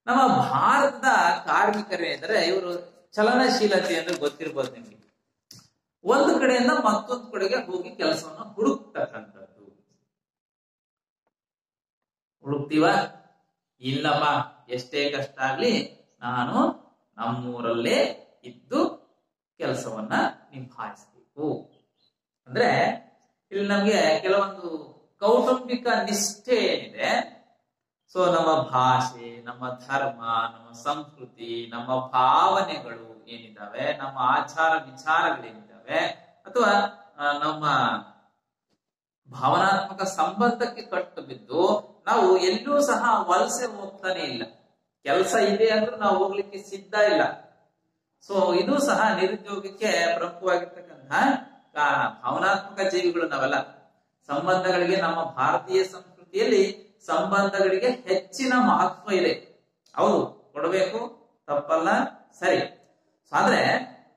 ನಮ್ಮ ಭಾರತದ ಕಾರ್ಮಿಕರೇಂದ್ರೆ ಇವರು ಚಲನಶೀಲತೆ ಅಂದ್ರೆ ಗೊತ್ತಿರ್ಬೋದು ನಿಮ್ಗೆ. ಒಂದು ಕಡೆಯಿಂದ ಮತ್ತೊಂದು ಕಡೆಗೆ ಹೋಗಿ ಕೆಲಸವನ್ನು ಹುಡುಕ್ತಕ್ಕಂಥದ್ದು. ಹುಡುಕ್ತೀವ? ಇಲ್ಲಪ್ಪ, ಎಷ್ಟೇ ಕಷ್ಟ ಆಗ್ಲಿ ನಾನು ನಮ್ಮೂರಲ್ಲೇ ಇದ್ದು ಕೆಲಸವನ್ನ ನಿಭಾಯಿಸಬೇಕು. ಅಂದ್ರೆ ಇಲ್ಲಿ ನಮ್ಗೆ ಕೆಲವೊಂದು ಕೌಟುಂಬಿಕ ನಿಷ್ಠೆ ಏನಿದೆ, ಸೊ ನಮ್ಮ ಭಾಷೆ, ನಮ್ಮ ಧರ್ಮ, ನಮ್ಮ ಸಂಸ್ಕೃತಿ, ನಮ್ಮ ಭಾವನೆಗಳು ಏನಿದ್ದಾವೆ, ನಮ್ಮ ಆಚಾರ ವಿಚಾರಗಳೇನಿದ್ದಾವೆ, ಅಥವಾ ನಮ್ಮ ಭಾವನಾತ್ಮಕ ಸಂಬಂಧಕ್ಕೆ ಕಟ್ಟು ಬಿದ್ದು ನಾವು ಎಲ್ಲೂ ಸಹ ವಲಸೆ ಹೋಗ್ತಾನೆ ಇಲ್ಲ. ಕೆಲಸ ಇದೆ ಅಂದ್ರೆ ನಾವು ಹೋಗ್ಲಿಕ್ಕೆ ಸಿದ್ಧ ಇಲ್ಲ. ಸೊ ಇದು ಸಹ ನಿರುದ್ಯೋಗಕ್ಕೆ ಪ್ರಮುಖವಾಗಿರ್ತಕ್ಕಂತಹ ಕಾರಣ. ಭಾವನಾತ್ಮಕ ಜೀವಿಗಳು ನಾವೆಲ್ಲ. ಸಂಬಂಧಗಳಿಗೆ ನಮ್ಮ ಭಾರತೀಯ ಸಂಸ್ಕೃತಿಯಲ್ಲಿ ಸಂಬಂಧಗಳಿಗೆ ಹೆಚ್ಚಿನ ಮಹತ್ವ ಇದೆ. ಹೌದು, ಕೊಡಬೇಕು, ತಪ್ಪಲ್ಲ, ಸರಿ. ಆದ್ರೆ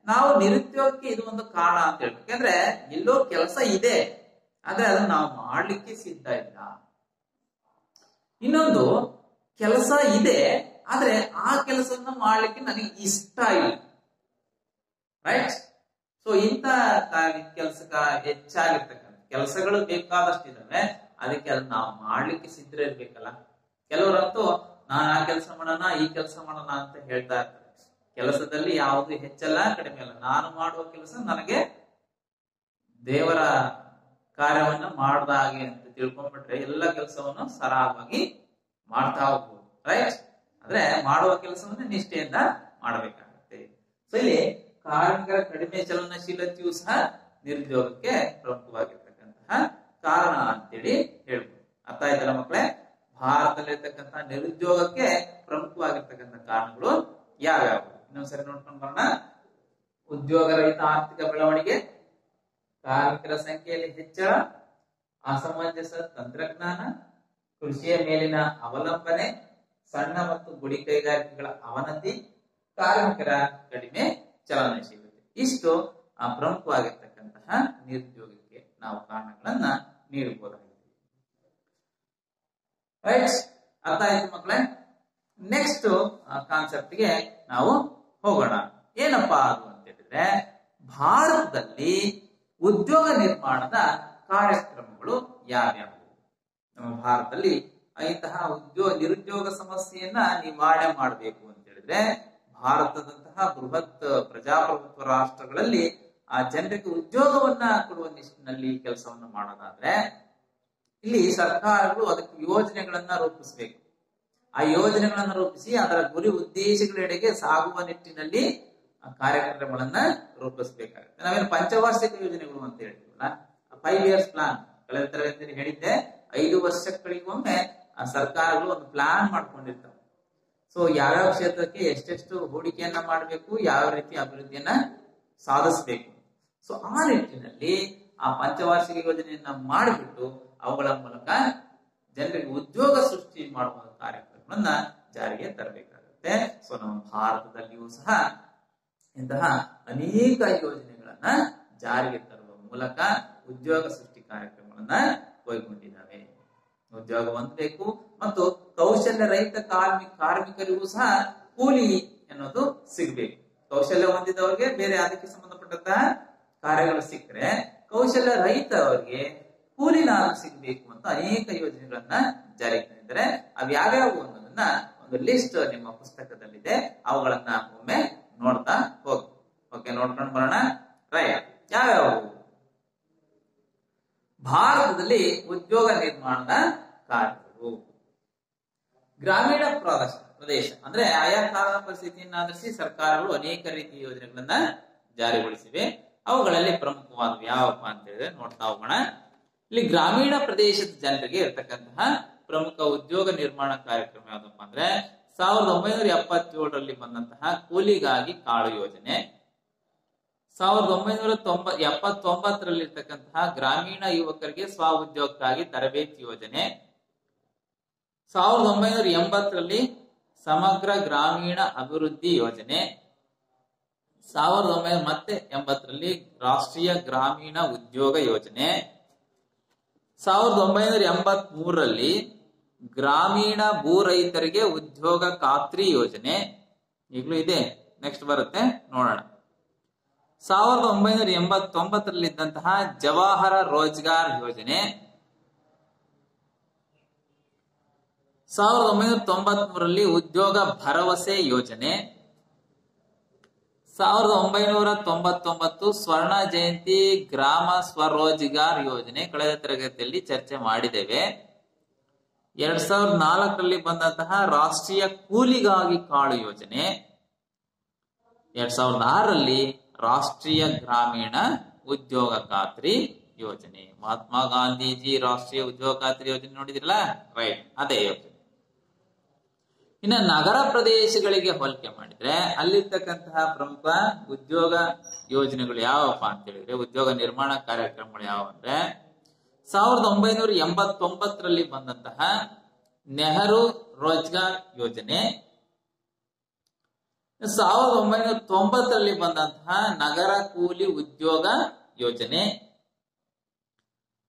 ನಾವು ನಿರುದ್ಯೋಗಕ್ಕೆ ಇದು ಒಂದು ಕಾರಣ ಅಂತ ಹೇಳ್ಬೇಕು. ಯಾಕಂದ್ರೆ ಎಲ್ಲೋ ಕೆಲಸ ಇದೆ, ಆದ್ರೆ ಅದನ್ನ ನಾವು ಮಾಡ್ಲಿಕ್ಕೆ ಸಿದ್ಧ ಇಲ್ಲ. ಇನ್ನೊಂದು, ಕೆಲಸ ಇದೆ ಆದ್ರೆ ಆ ಕೆಲಸವನ್ನ ಮಾಡ್ಲಿಕ್ಕೆ ನನಗೆ ಇಷ್ಟ ಇಲ್ಲ. ರೈಟ್? ಸೊ ಇಂಥ ಕೆಲಸಕ್ಕ ಹೆಚ್ಚಾಗಿರ್ತಕ್ಕಂಥ ಕೆಲಸಗಳು ಬೇಕಾದಷ್ಟಿದಾವೆ, ಅದಕ್ಕೆ ಅದನ್ನ ನಾವು ಮಾಡ್ಲಿಕ್ಕೆ ಸಿದ್ಧ ಇರ್ಬೇಕಲ್ಲ. ಕೆಲವರಂತೂ ನಾನು ಆ ಕೆಲಸ ಮಾಡೋಣ, ಈ ಕೆಲಸ ಮಾಡೋಣ ಅಂತ ಹೇಳ್ತಾ ಇರ್ತಾರೆ. ಕೆಲಸದಲ್ಲಿ ಯಾವುದು ಹೆಚ್ಚಲ್ಲ, ಕಡಿಮೆ ಅಲ್ಲ. ನಾನು ಮಾಡುವ ಕೆಲಸ ನನಗೆ ದೇವರ ಕಾರ್ಯವನ್ನ ಮಾಡ್ದ ಹಾಗೆ ಅಂತ ತಿಳ್ಕೊಂಡ್ಬಿಟ್ರೆ ಎಲ್ಲ ಕೆಲಸವನ್ನು ಸರಾಗವಾಗಿ ಮಾಡ್ತಾ ಹೋಗ್ಬೋದು. ರೈಟ್? ಆದ್ರೆ ಮಾಡುವ ಕೆಲಸವನ್ನ ನಿಷ್ಠೆಯಿಂದ ಮಾಡಬೇಕಾಗುತ್ತೆ. ಸೊ ಇಲ್ಲಿ ಕಾರ್ಮಿಕರ ಕಡಿಮೆ ಚಲನಶೀಲತೆಯೂ ಸಹ ನಿರುದ್ಯೋಗಕ್ಕೆ ಪ್ರಮುಖವಾಗಿರ್ತಕ್ಕಂತಹ ಕಾರಣ ಅಂತೇಳಿ ಹೇಳ್ಬೋದು. ಅರ್ಥ ಆಯ್ತಲ್ಲ ಮಕ್ಕಳೇ? ಭಾರತದಲ್ಲಿರ್ತಕ್ಕಂತಹ ನಿರುದ್ಯೋಗಕ್ಕೆ ಪ್ರಮುಖವಾಗಿರ್ತಕ್ಕಂಥ ಕಾರಣಗಳು ಯಾವ್ಯಾವು? ಇನ್ನೊಂದ್ಸರಿ ನೋಡ್ಕೊಂಡು ಬರೋಣ. ಉದ್ಯೋಗ ರಹಿತ ಆರ್ಥಿಕ ಬೆಳವಣಿಗೆ, ಕಾರ್ಮಿಕರ ಸಂಖ್ಯೆಯಲ್ಲಿ ಹೆಚ್ಚಳ, ಅಸಮಂಜಸ ತಂತ್ರಜ್ಞಾನ, ಕೃಷಿಯ ಮೇಲಿನ ಅವಲಂಬನೆ, ಸಣ್ಣ ಮತ್ತು ಗುಡಿ ಕೈಗಾರಿಕೆಗಳ ಅವನತಿ, ಕಾರ್ಮಿಕರ ಕಡಿಮೆ ಚಲನಶೀಲತೆ. ಇಷ್ಟು ಪ್ರಮುಖವಾಗಿರ್ತಕ್ಕಂತಹ ನಿರುದ್ಯೋಗಕ್ಕೆ ನಾವು ಕಾರಣಗಳನ್ನ ನೀಡಬಹುದಾಗಿದೆ. ರೈಟ್? ಅರ್ಥ ಆಯ್ತು ಮಕ್ಕಳೇ? ನೆಕ್ಸ್ಟ್ ಕಾನ್ಸೆಪ್ಟ್ಗೆ ನಾವು ಹೋಗೋಣ. ಏನಪ್ಪಾ ಅದು ಅಂತ ಹೇಳಿದ್ರೆ, ಭಾರತದಲ್ಲಿ ಉದ್ಯೋಗ ನಿರ್ಮಾಣದ ಕಾರ್ಯಕ್ರಮಗಳು ಯಾವ್ಯಾವು? ನಮ್ಮ ಭಾರತದಲ್ಲಿ ಇಂತಹ ನಿರುದ್ಯೋಗ ಸಮಸ್ಯೆಯನ್ನ ನಿವಾರಣೆ ಮಾಡಬೇಕು ಅಂತ ಹೇಳಿದ್ರೆ, ಭಾರತದಂತಹ ಬೃಹತ್ ಪ್ರಜಾಪ್ರಭುತ್ವ ರಾಷ್ಟ್ರಗಳಲ್ಲಿ ಆ ಜನರಿಗೆ ಉದ್ಯೋಗವನ್ನ ಕೊಡುವ ನಿಟ್ಟಿನಲ್ಲಿ ಕೆಲಸವನ್ನ ಮಾಡೋದಾದ್ರೆ, ಇಲ್ಲಿ ಸರ್ಕಾರಗಳು ಅದಕ್ಕೆ ಯೋಜನೆಗಳನ್ನ ರೂಪಿಸಬೇಕು. ಆ ಯೋಜನೆಗಳನ್ನ ರೂಪಿಸಿ ಅದರ ಗುರಿ ಉದ್ದೇಶಗಳೆಡೆಗೆ ಸಾಗುವ ನಿಟ್ಟಿನಲ್ಲಿ ಕಾರ್ಯಕ್ರಮಗಳನ್ನ ರೂಪಿಸಬೇಕಾಗುತ್ತೆ. ನಾವೇನು ಪಂಚವಾರ್ಷಿಕ ಯೋಜನೆಗಳು ಅಂತ ಹೇಳ್ತೀವಲ್ಲ, 5 years ಪ್ಲಾನ್, ಕಳೆದ ತರಗತಿಯಲ್ಲಿ ಹೇಳಿದ್ದೆ, 5 ವರ್ಷಗಳಿಗೊಮ್ಮೆ ಆ ಸರ್ಕಾರಗಳು ಒಂದು ಪ್ಲಾನ್ ಮಾಡ್ಕೊಂಡಿರ್ತಾವೆ. ಸೊ ಯಾವ್ಯಾವ ಕ್ಷೇತ್ರಕ್ಕೆ ಎಷ್ಟೆಷ್ಟು ಹೂಡಿಕೆಯನ್ನ ಮಾಡಬೇಕು, ಯಾವ ರೀತಿ ಅಭಿವೃದ್ಧಿಯನ್ನ ಸಾಧಿಸಬೇಕು. ಸೊ ಆ ನಿಟ್ಟಿನಲ್ಲಿ ಆ ಪಂಚವಾರ್ಷಿಕ ಯೋಜನೆಯನ್ನ ಮಾಡಿಬಿಟ್ಟು ಅವುಗಳ ಮೂಲಕ ಜನರಿಗೆ ಉದ್ಯೋಗ ಸೃಷ್ಟಿ ಮಾಡುವ ಕಾರ್ಯಕ್ರಮಗಳನ್ನ ಜಾರಿಗೆ ತರಬೇಕಾಗುತ್ತೆ. ಸೊ ನಮ್ಮ ಭಾರತದಲ್ಲಿಯೂ ಸಹ ಇಂತಹ ಅನೇಕ ಯೋಜನೆಗಳನ್ನ ಜಾರಿಗೆ ತರುವ ಮೂಲಕ ಉದ್ಯೋಗ ಸೃಷ್ಟಿ ಕಾರ್ಯಕ್ರಮಗಳನ್ನ ಕೈಗೊಂಡಿದ್ದಾವೆ. ಉದ್ಯೋಗ ಹೊಂದಬೇಕು ಮತ್ತು ಕೌಶಲ್ಯ ರಹಿತ ಕಾರ್ಮಿಕರಿಗೂ ಸಹ ಕೂಲಿ ಅನ್ನೋದು ಸಿಗ್ಬೇಕು. ಕೌಶಲ್ಯ ಹೊಂದಿದವರಿಗೆ ಬೇರೆ ಅದಕ್ಕೆ ಸಂಬಂಧಪಟ್ಟಂತಹ ಕಾರ್ಯಗಳು ಸಿಕ್ಕರೆ, ಕೌಶಲ್ಯ ರಹಿತವರಿಗೆ ಕೂಲಿನಾರು ಸಿಗ್ಬೇಕು ಅಂತ ಅನೇಕ ಯೋಜನೆಗಳನ್ನ ಜಾರಿಗೆ ತಂದಿದ್ದಾರೆ. ಅವು ಯಾವ್ಯಾವು ಅನ್ನೋದನ್ನ ಒಂದು ಲಿಸ್ಟ್ ನಿಮ್ಮ ಪುಸ್ತಕದಲ್ಲಿದೆ, ಅವುಗಳನ್ನ ಒಮ್ಮೆ ನೋಡ್ತಾ ಹೋಗಿ. ಓಕೆ, ನೋಡ್ಕೊಂಡು ಬರೋಣ. ರೈಟ್, ಯಾವ್ಯಾವು? ಭಾರತದಲ್ಲಿ ಉದ್ಯೋಗ ನಿರ್ಮಾಣದ ಕಾರ್ಯಗಳು. ಗ್ರಾಮೀಣ ಪ್ರದೇಶ ಅಂದ್ರೆ ಆಯಾ ಕಾಲ ಪರಿಸ್ಥಿತಿಯನ್ನು ಆಧರಿಸಿ ಸರ್ಕಾರಗಳು ಅನೇಕ ರೀತಿಯ ಯೋಜನೆಗಳನ್ನ ಜಾರಿಗೊಳಿಸಿವೆ. ಅವುಗಳಲ್ಲಿ ಪ್ರಮುಖವಾದವು ಯಾವಪ್ಪ ಅಂತ ಹೇಳಿದ್ರೆ ನೋಡ್ತಾ ಹೋಗೋಣ. ಇಲ್ಲಿ ಗ್ರಾಮೀಣ ಪ್ರದೇಶದ ಜನರಿಗೆ ಇರತಕ್ಕಂತಹ ಪ್ರಮುಖ ಉದ್ಯೋಗ ನಿರ್ಮಾಣ ಕಾರ್ಯಕ್ರಮ ಯಾವ್ದಪ್ಪ ಅಂದ್ರೆ 1977ರಲ್ಲಿ ಬಂದಂತಹ ಕೂಲಿಗಾಗಿ ಕಾಳು ಯೋಜನೆ, 1979ರಲ್ಲಿ ಇರ್ತಕ್ಕಂತಹ ಗ್ರಾಮೀಣ ಯುವಕರಿಗೆ ಸ್ವ ಉದ್ಯೋಗಕ್ಕಾಗಿ ತರಬೇತಿ ಯೋಜನೆ, 1980ರಲ್ಲಿ ಸಮಗ್ರ ಗ್ರಾಮೀಣ ಅಭಿವೃದ್ಧಿ ಯೋಜನೆ, 1980ರಲ್ಲಿ ರಾಷ್ಟ್ರೀಯ ಗ್ರಾಮೀಣ ಉದ್ಯೋಗ ಯೋಜನೆ, 1983ರಲ್ಲಿ ಗ್ರಾಮೀಣ ಭೂ ರೈತರಿಗೆ ಉದ್ಯೋಗ ಖಾತ್ರಿ ಯೋಜನೆ ಈಗಲೂ ಇದೆ. ನೆಕ್ಸ್ಟ್ ಬರುತ್ತೆ, ನೋಡೋಣ. 1989ರಲ್ಲಿ ಇದ್ದಂತಹ ಜವಾಹರ ರೋಜ್ಗಾರ್ ಯೋಜನೆ, 1993ರಲ್ಲಿ ಉದ್ಯೋಗ ಭರವಸೆ ಯೋಜನೆ, 1999 ಸ್ವರ್ಣ ಜಯಂತಿ ಗ್ರಾಮ ಸ್ವರೋಜ್ಗಾರ್ ಯೋಜನೆ ಕಳೆದ ತರಗತಿಯಲ್ಲಿ ಚರ್ಚೆ ಮಾಡಿದ್ದೇವೆ. 2004ರಲ್ಲಿ ಬಂದಂತಹ ರಾಷ್ಟ್ರೀಯ ಕೂಲಿಗಾಗಿ ಕಾಳು ಯೋಜನೆ, 2006ರಲ್ಲಿ ರಾಷ್ಟ್ರೀಯ ಗ್ರಾಮೀಣ ಉದ್ಯೋಗ ಖಾತ್ರಿ ಯೋಜನೆ. ಮಹಾತ್ಮ ಗಾಂಧೀಜಿ ರಾಷ್ಟ್ರೀಯ ಉದ್ಯೋಗ ಖಾತ್ರಿ ಯೋಜನೆ ನೋಡಿದಿರಲ್ಲ, ರೈಟ್, ಅದೇ ಯೋಜನೆ. ಇನ್ನು ನಗರ ಪ್ರದೇಶಗಳಿಗೆ ಹೋಲಿಕೆ ಮಾಡಿದ್ರೆ ಅಲ್ಲಿರ್ತಕ್ಕಂತಹ ಪ್ರಮುಖ ಉದ್ಯೋಗ ಯೋಜನೆಗಳು ಯಾವಪ್ಪ ಅಂತ ಹೇಳಿದ್ರೆ, ಉದ್ಯೋಗ ನಿರ್ಮಾಣ ಕಾರ್ಯಕ್ರಮಗಳು ಯಾವ ಅಂದ್ರೆ 1989ರಲ್ಲಿ ಬಂದಂತಹ ನೆಹರು ರೋಜ್ಗಾರ್ ಯೋಜನೆ, 1990ರಲ್ಲಿ ಬಂದಂತಹ ನಗರ ಕೂಲಿ ಉದ್ಯೋಗ ಯೋಜನೆ,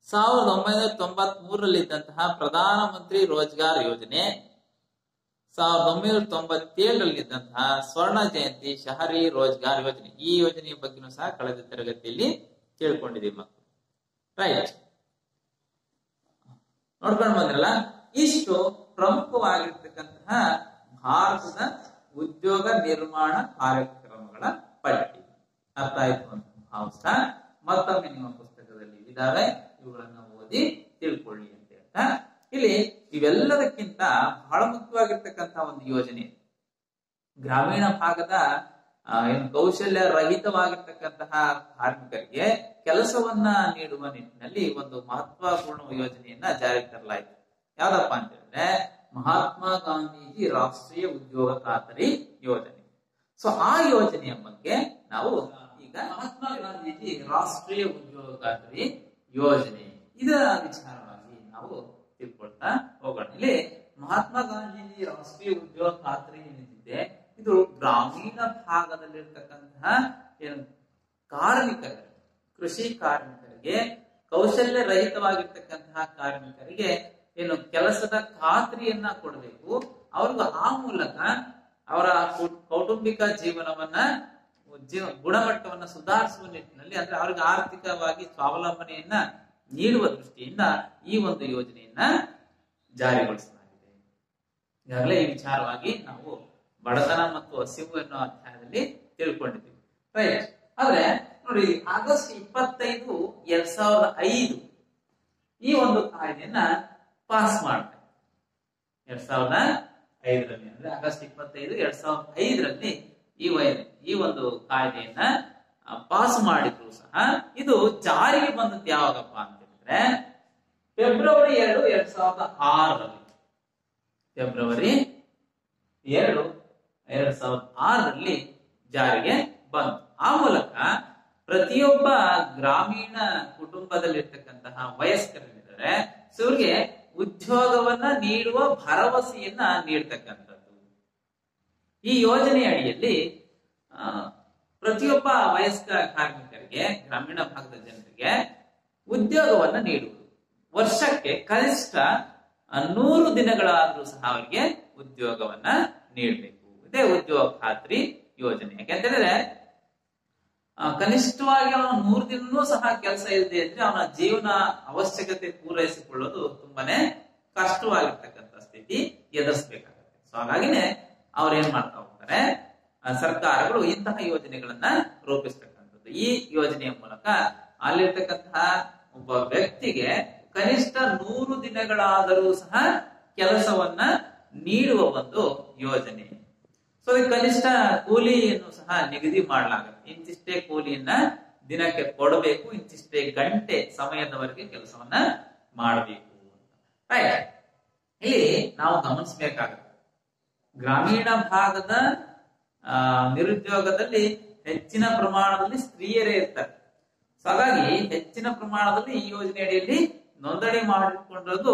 1993ರಲ್ಲಿ ಇದ್ದಂತಹ ಪ್ರಧಾನ ಮಂತ್ರಿ ರೋಜ್ಗಾರ್ ಯೋಜನೆ, 1997ರಲ್ಲಿ ಇದ್ದಂತಹ ಸ್ವರ್ಣ ಜಯಂತಿ ಶಹರಿ ರೋಜ್ಗಾರ್ ಯೋಜನೆ. ಈ ಯೋಜನೆಯ ಬಗ್ಗೆನೂ ಸಹ ಕಳೆದ ತರಗತಿಯಲ್ಲಿ ತಿಳ್ಕೊಂಡಿದ್ದೀವಿ ಮಕ್ಕಳು, ರೈಟ್. ನೋಡ್ಕೊಂಡು ಬಂದ್ರಲ್ಲ, ಇಷ್ಟು ಪ್ರಮುಖವಾಗಿರ್ತಕ್ಕಂತಹ ಭಾರತದ ಉದ್ಯೋಗ ನಿರ್ಮಾಣ ಕಾರ್ಯಕ್ರಮಗಳ ಪಟ್ಟಿ. ಅರ್ಥ ಆಯ್ತು ಅಂತ ಭಾವಿಸ್ತಾ ಮತ್ತೊಮ್ಮೆ ನಿಮ್ಮ ಪುಸ್ತಕದಲ್ಲಿ ಇದಾವೆ, ಇವುಗಳನ್ನ ಓದಿ ತಿಳ್ಕೊಳ್ಳಿ ಅಂತ ಹೇಳ್ತಾ, ಇಲ್ಲಿ ಇವೆಲ್ಲದಕ್ಕಿಂತ ಬಹಳ ಮುಖ್ಯವಾಗಿರ್ತಕ್ಕಂತಹ ಒಂದು ಯೋಜನೆ ಗ್ರಾಮೀಣ ಭಾಗದ ಕೌಶಲ್ಯ ರಹಿತವಾಗಿರ್ತಕ್ಕಂತಹ ಕಾರ್ಮಿಕರಿಗೆ ಕೆಲಸವನ್ನ ನೀಡುವ ನಿಟ್ಟಿನಲ್ಲಿ ಒಂದು ಮಹತ್ವಪೂರ್ಣ ಯೋಜನೆಯನ್ನ ಜಾರಿಗೆ ತರಲಾಯಿತು. ಯಾವ್ದಪ್ಪ ಅಂತ ಹೇಳಿದ್ರೆ ಮಹಾತ್ಮ ಗಾಂಧೀಜಿ ರಾಷ್ಟ್ರೀಯ ಉದ್ಯೋಗ ಖಾತರಿ ಯೋಜನೆ. ಸೊ ಆ ಯೋಜನೆಯ ಬಗ್ಗೆ ನಾವು ಈಗ ಮಹಾತ್ಮ ಗಾಂಧೀಜಿ ರಾಷ್ಟ್ರೀಯ ಉದ್ಯೋಗ ಖಾತರಿ ಯೋಜನೆ ಇದರ ವಿಚಾರವಾಗಿ ನಾವು ತಿಳ್ಕೊಳ್ತಾ ಹೋಗೋಣ. ಇಲ್ಲಿ ಮಹಾತ್ಮ ಗಾಂಧೀಜಿ ರಾಷ್ಟ್ರೀಯ ಉದ್ಯೋಗ ಖಾತರಿ ಏನಿದೆ, ಇದು ಗ್ರಾಮೀಣ ಭಾಗದಲ್ಲಿರ್ತಕ್ಕಂತಹ ಏನು ಕಾರ್ಮಿಕರಿಗೆ, ಕೃಷಿ ಕಾರ್ಮಿಕರಿಗೆ, ಕೌಶಲ್ಯ ರಹಿತವಾಗಿರ್ತಕ್ಕಂತಹ ಕಾರ್ಮಿಕರಿಗೆ ಏನು ಕೆಲಸದ ಖಾತ್ರಿಯನ್ನ ಕೊಡಬೇಕು. ಅವ್ರಿಗೂ ಆ ಮೂಲಕ ಅವರ ಕೌಟುಂಬಿಕ ಜೀವನವನ್ನ ಗುಣಮಟ್ಟವನ್ನ ಸುಧಾರಿಸುವ ನಿಟ್ಟಿನಲ್ಲಿ, ಅಂದ್ರೆ ಅವ್ರಿಗೆ ಆರ್ಥಿಕವಾಗಿ ಸ್ವಾವಲಂಬನೆಯನ್ನ ನೀಡುವ ದೃಷ್ಟಿಯಿಂದ ಈ ಒಂದು ಯೋಜನೆಯನ್ನ ಜಾರಿಗೊಳಿಸಲಾಗಿದೆ. ಈಗಾಗಲೇ ಈ ವಿಚಾರವಾಗಿ ನಾವು ಬಡತನ ಮತ್ತು ಹಸಿವು ಎನ್ನುವ ಅಧ್ಯಾಯದಲ್ಲಿ ತಿಳ್ಕೊಂಡಿದ್ದೀವಿ, ರೈಟ್. ಆದ್ರೆ ನೋಡಿ, ಆಗಸ್ಟ್ 25, 2005 ಈ ಒಂದು ಕಾಯ್ದೆಯನ್ನ ಪಾಸ್ ಮಾಡ್ತಾರೆ. 2005ರಲ್ಲಿ, ಅಂದ್ರೆ ಆಗಸ್ಟ್ 25, 2005ರಲ್ಲಿ ಈ ಒಂದು ಕಾಯ್ದೆಯನ್ನ ಪಾಸ್ ಮಾಡಿದ್ರು ಸಹ ಇದು ಜಾರಿಗೆ ಬಂದದ್ದು ಯಾವಾಗಪ್ಪ ಅಂತ ಹೇಳಿದ್ರೆ ಫೆಬ್ರವರಿ 2, 2006ರಲ್ಲಿ. ಫೆಬ್ರವರಿ 2, 2006ರಲ್ಲಿ ಜಾರಿಗೆ ಬಂತು. ಆ ಮೂಲಕ ಪ್ರತಿಯೊಬ್ಬ ಗ್ರಾಮೀಣ ಕುಟುಂಬದಲ್ಲಿರ್ತಕ್ಕಂತಹ ವಯಸ್ಕರಿದ್ದಾರೆ, ಇವ್ರಿಗೆ ಉದ್ಯೋಗವನ್ನ ನೀಡುವ ಭರವಸೆಯನ್ನ ನೀಡ್ತಕ್ಕಂಥದ್ದು. ಈ ಯೋಜನೆಯ ಅಡಿಯಲ್ಲಿ ಪ್ರತಿಯೊಬ್ಬ ವಯಸ್ಕ ಕಾರ್ಮಿಕರಿಗೆ, ಗ್ರಾಮೀಣ ಭಾಗದ ಜನರಿಗೆ ಉದ್ಯೋಗವನ್ನ ನೀಡುವುದು. ವರ್ಷಕ್ಕೆ ಕನಿಷ್ಠ 100 ದಿನಗಳಾದ್ರೂ ಸಹ ಅವರಿಗೆ ಉದ್ಯೋಗವನ್ನ ನೀಡಬೇಕು. ಇದೇ ಉದ್ಯೋಗ ಖಾತ್ರಿ ಯೋಜನೆ. ಯಾಕೆಂತಂದ್ರೆ ಕನಿಷ್ಠವಾಗಿ ಅವನು 100 ದಿನನೂ ಸಹ ಕೆಲಸ ಇಲ್ಲದೆ ಇದ್ರೆ ಅವನ ಜೀವನ ಅವಶ್ಯಕತೆ ಪೂರೈಸಿಕೊಳ್ಳೋದು ತುಂಬಾನೇ ಕಷ್ಟವಾಗಿರ್ತಕ್ಕಂಥ ಸ್ಥಿತಿ ಎದುರಿಸಬೇಕಾಗುತ್ತೆ. ಸೊ ಹಾಗಾಗಿನೇ ಅವ್ರು ಏನ್ ಮಾಡ್ತಾ ಹೋಗ್ತಾರೆ, ಸರ್ಕಾರಗಳು ಇಂತಹ ಯೋಜನೆಗಳನ್ನ ರೂಪಿಸ್ತಕ್ಕಂಥದ್ದು. ಈ ಯೋಜನೆಯ ಮೂಲಕ ಅಲ್ಲಿರ್ತಕ್ಕಂತಹ ಒಬ್ಬ ವ್ಯಕ್ತಿಗೆ ಕನಿಷ್ಠ 100 ದಿನಗಳಾದರೂ ಸಹ ಕೆಲಸವನ್ನ ನೀಡುವ ಒಂದು ಯೋಜನೆ. ಸೊ ಕನಿಷ್ಠ ಕೂಲಿಯನ್ನು ಸಹ ನಿಗದಿ ಮಾಡಲಾಗುತ್ತೆ. ಇಂತಿಷ್ಟೇ ಕೂಲಿಯನ್ನ ದಿನಕ್ಕೆ ಕೊಡಬೇಕು, ಇಂತಿಷ್ಟೇ ಗಂಟೆ ಸಮಯದವರೆಗೆ ಕೆಲಸವನ್ನ ಮಾಡಬೇಕು. ರೈಟ್, ಇಲ್ಲಿ ನಾವು ಗಮನಿಸಬೇಕಾಗುತ್ತೆ, ಗ್ರಾಮೀಣ ಭಾಗದ ನಿರುದ್ಯೋಗದಲ್ಲಿ ಹೆಚ್ಚಿನ ಪ್ರಮಾಣದಲ್ಲಿ ಸ್ತ್ರೀಯರೇ ಇರ್ತಾರೆ. ಸೊ ಹಾಗಾಗಿ ಹೆಚ್ಚಿನ ಪ್ರಮಾಣದಲ್ಲಿ ಈ ಯೋಜನೆ ಅಡಿಯಲ್ಲಿ ನೋಂದಣಿ ಮಾಡಿಕೊಂಡಿರೋದು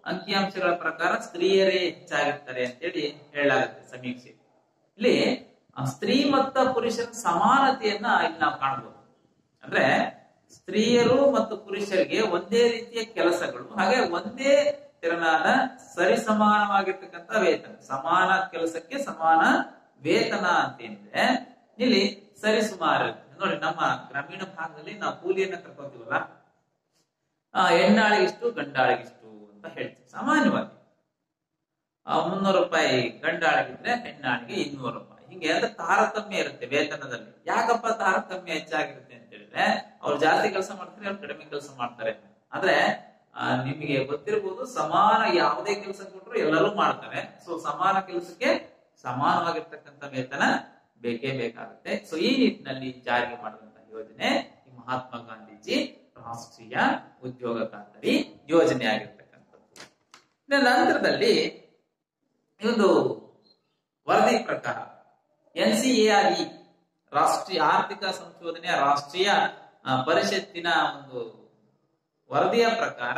ಅಂಕಿಅಂಶಗಳ ಪ್ರಕಾರ ಸ್ತ್ರೀಯರೇ ಹೆಚ್ಚಾಗಿರ್ತಾರೆ ಅಂತೇಳಿ ಹೇಳಲಾಗುತ್ತೆ ಸಮೀಕ್ಷೆ. ಇಲ್ಲಿ ಸ್ತ್ರೀ ಮತ್ತು ಪುರುಷರ ಸಮಾನತೆಯನ್ನ ಇಲ್ಲಿ ನಾವು ಕಾಣಬಹುದು. ಅಂದ್ರೆ ಸ್ತ್ರೀಯರು ಮತ್ತು ಪುರುಷರಿಗೆ ಒಂದೇ ರೀತಿಯ ಕೆಲಸಗಳು, ಹಾಗೆ ಒಂದೇ ತೆರನಾದ ಸರಿಸಮಾನವಾಗಿರ್ತಕ್ಕಂಥ ವೇತನ, ಸಮಾನ ಕೆಲಸಕ್ಕೆ ಸಮಾನ ವೇತನ ಅಂತೇನಿದೆ ಇಲ್ಲಿ ಸರಿಸುಮಾರು ನೋಡಿ. ನಮ್ಮ ಗ್ರಾಮೀಣ ಭಾಗದಲ್ಲಿ ನಾವು ಕೂಲಿಯನ್ನ ಕರ್ಕೋತೀವಲ್ಲ, ಹೆಣ್ಣಾಳಿಗಿಷ್ಟು ಗಂಡಾಳಿಗಿಷ್ಟು ಅಂತ ಹೇಳ್ತೀವಿ ಸಾಮಾನ್ಯವಾಗಿ. 300 ರೂಪಾಯಿ ಗಂಡಾಳಿಗಿದ್ರೆ ಹೆಣ್ಣಾಳಿಗೆ 200 ರೂಪಾಯಿ, ಹಿಂಗೆ ಅಂದ್ರೆ ತಾರತಮ್ಯ ಇರುತ್ತೆ ವೇತನದಲ್ಲಿ. ಯಾಕಪ್ಪ ತಾರತಮ್ಯ ಹೆಚ್ಚಾಗಿರುತ್ತೆ ಅಂತ ಹೇಳಿದ್ರೆ, ಅವ್ರು ಜಾಸ್ತಿ ಕೆಲಸ ಮಾಡ್ತಾರೆ, ಅವ್ರು ಕಡಿಮೆ ಕೆಲಸ ಮಾಡ್ತಾರೆ. ಆದ್ರೆ ನಿಮಗೆ ಗೊತ್ತಿರಬಹುದು, ಸಮಾನ ಯಾವುದೇ ಕೆಲಸ ಕೊಟ್ಟರು ಎಲ್ಲರೂ ಮಾಡ್ತಾರೆ. ಸೊ ಸಮಾನ ಕೆಲಸಕ್ಕೆ ಸಮಾನವಾಗಿರ್ತಕ್ಕಂಥ ವೇತನ ಬೇಕೇ ಬೇಕಾಗುತ್ತೆ. ಸೊ ಈ ನಿಟ್ಟಿನಲ್ಲಿ ಜಾರಿಗೆ ಮಾಡಿದಂತಹ ಯೋಜನೆ ಈ ಮಹಾತ್ಮ ಗಾಂಧೀಜಿ ರಾಷ್ಟ್ರೀಯ ಉದ್ಯೋಗ ಖಾತರಿ ಯೋಜನೆ ಆಗಿರ್ತಕ್ಕಂಥದ್ದು. ನಂತರದಲ್ಲಿ ಈ ಒಂದು ವರದಿ ಪ್ರಕಾರ NCARE ರಾಷ್ಟ್ರೀಯ ಆರ್ಥಿಕ ಸಂಶೋಧನೆಯ ರಾಷ್ಟ್ರೀಯ ಪರಿಷತ್ತಿನ ಒಂದು ವರದಿಯ ಪ್ರಕಾರ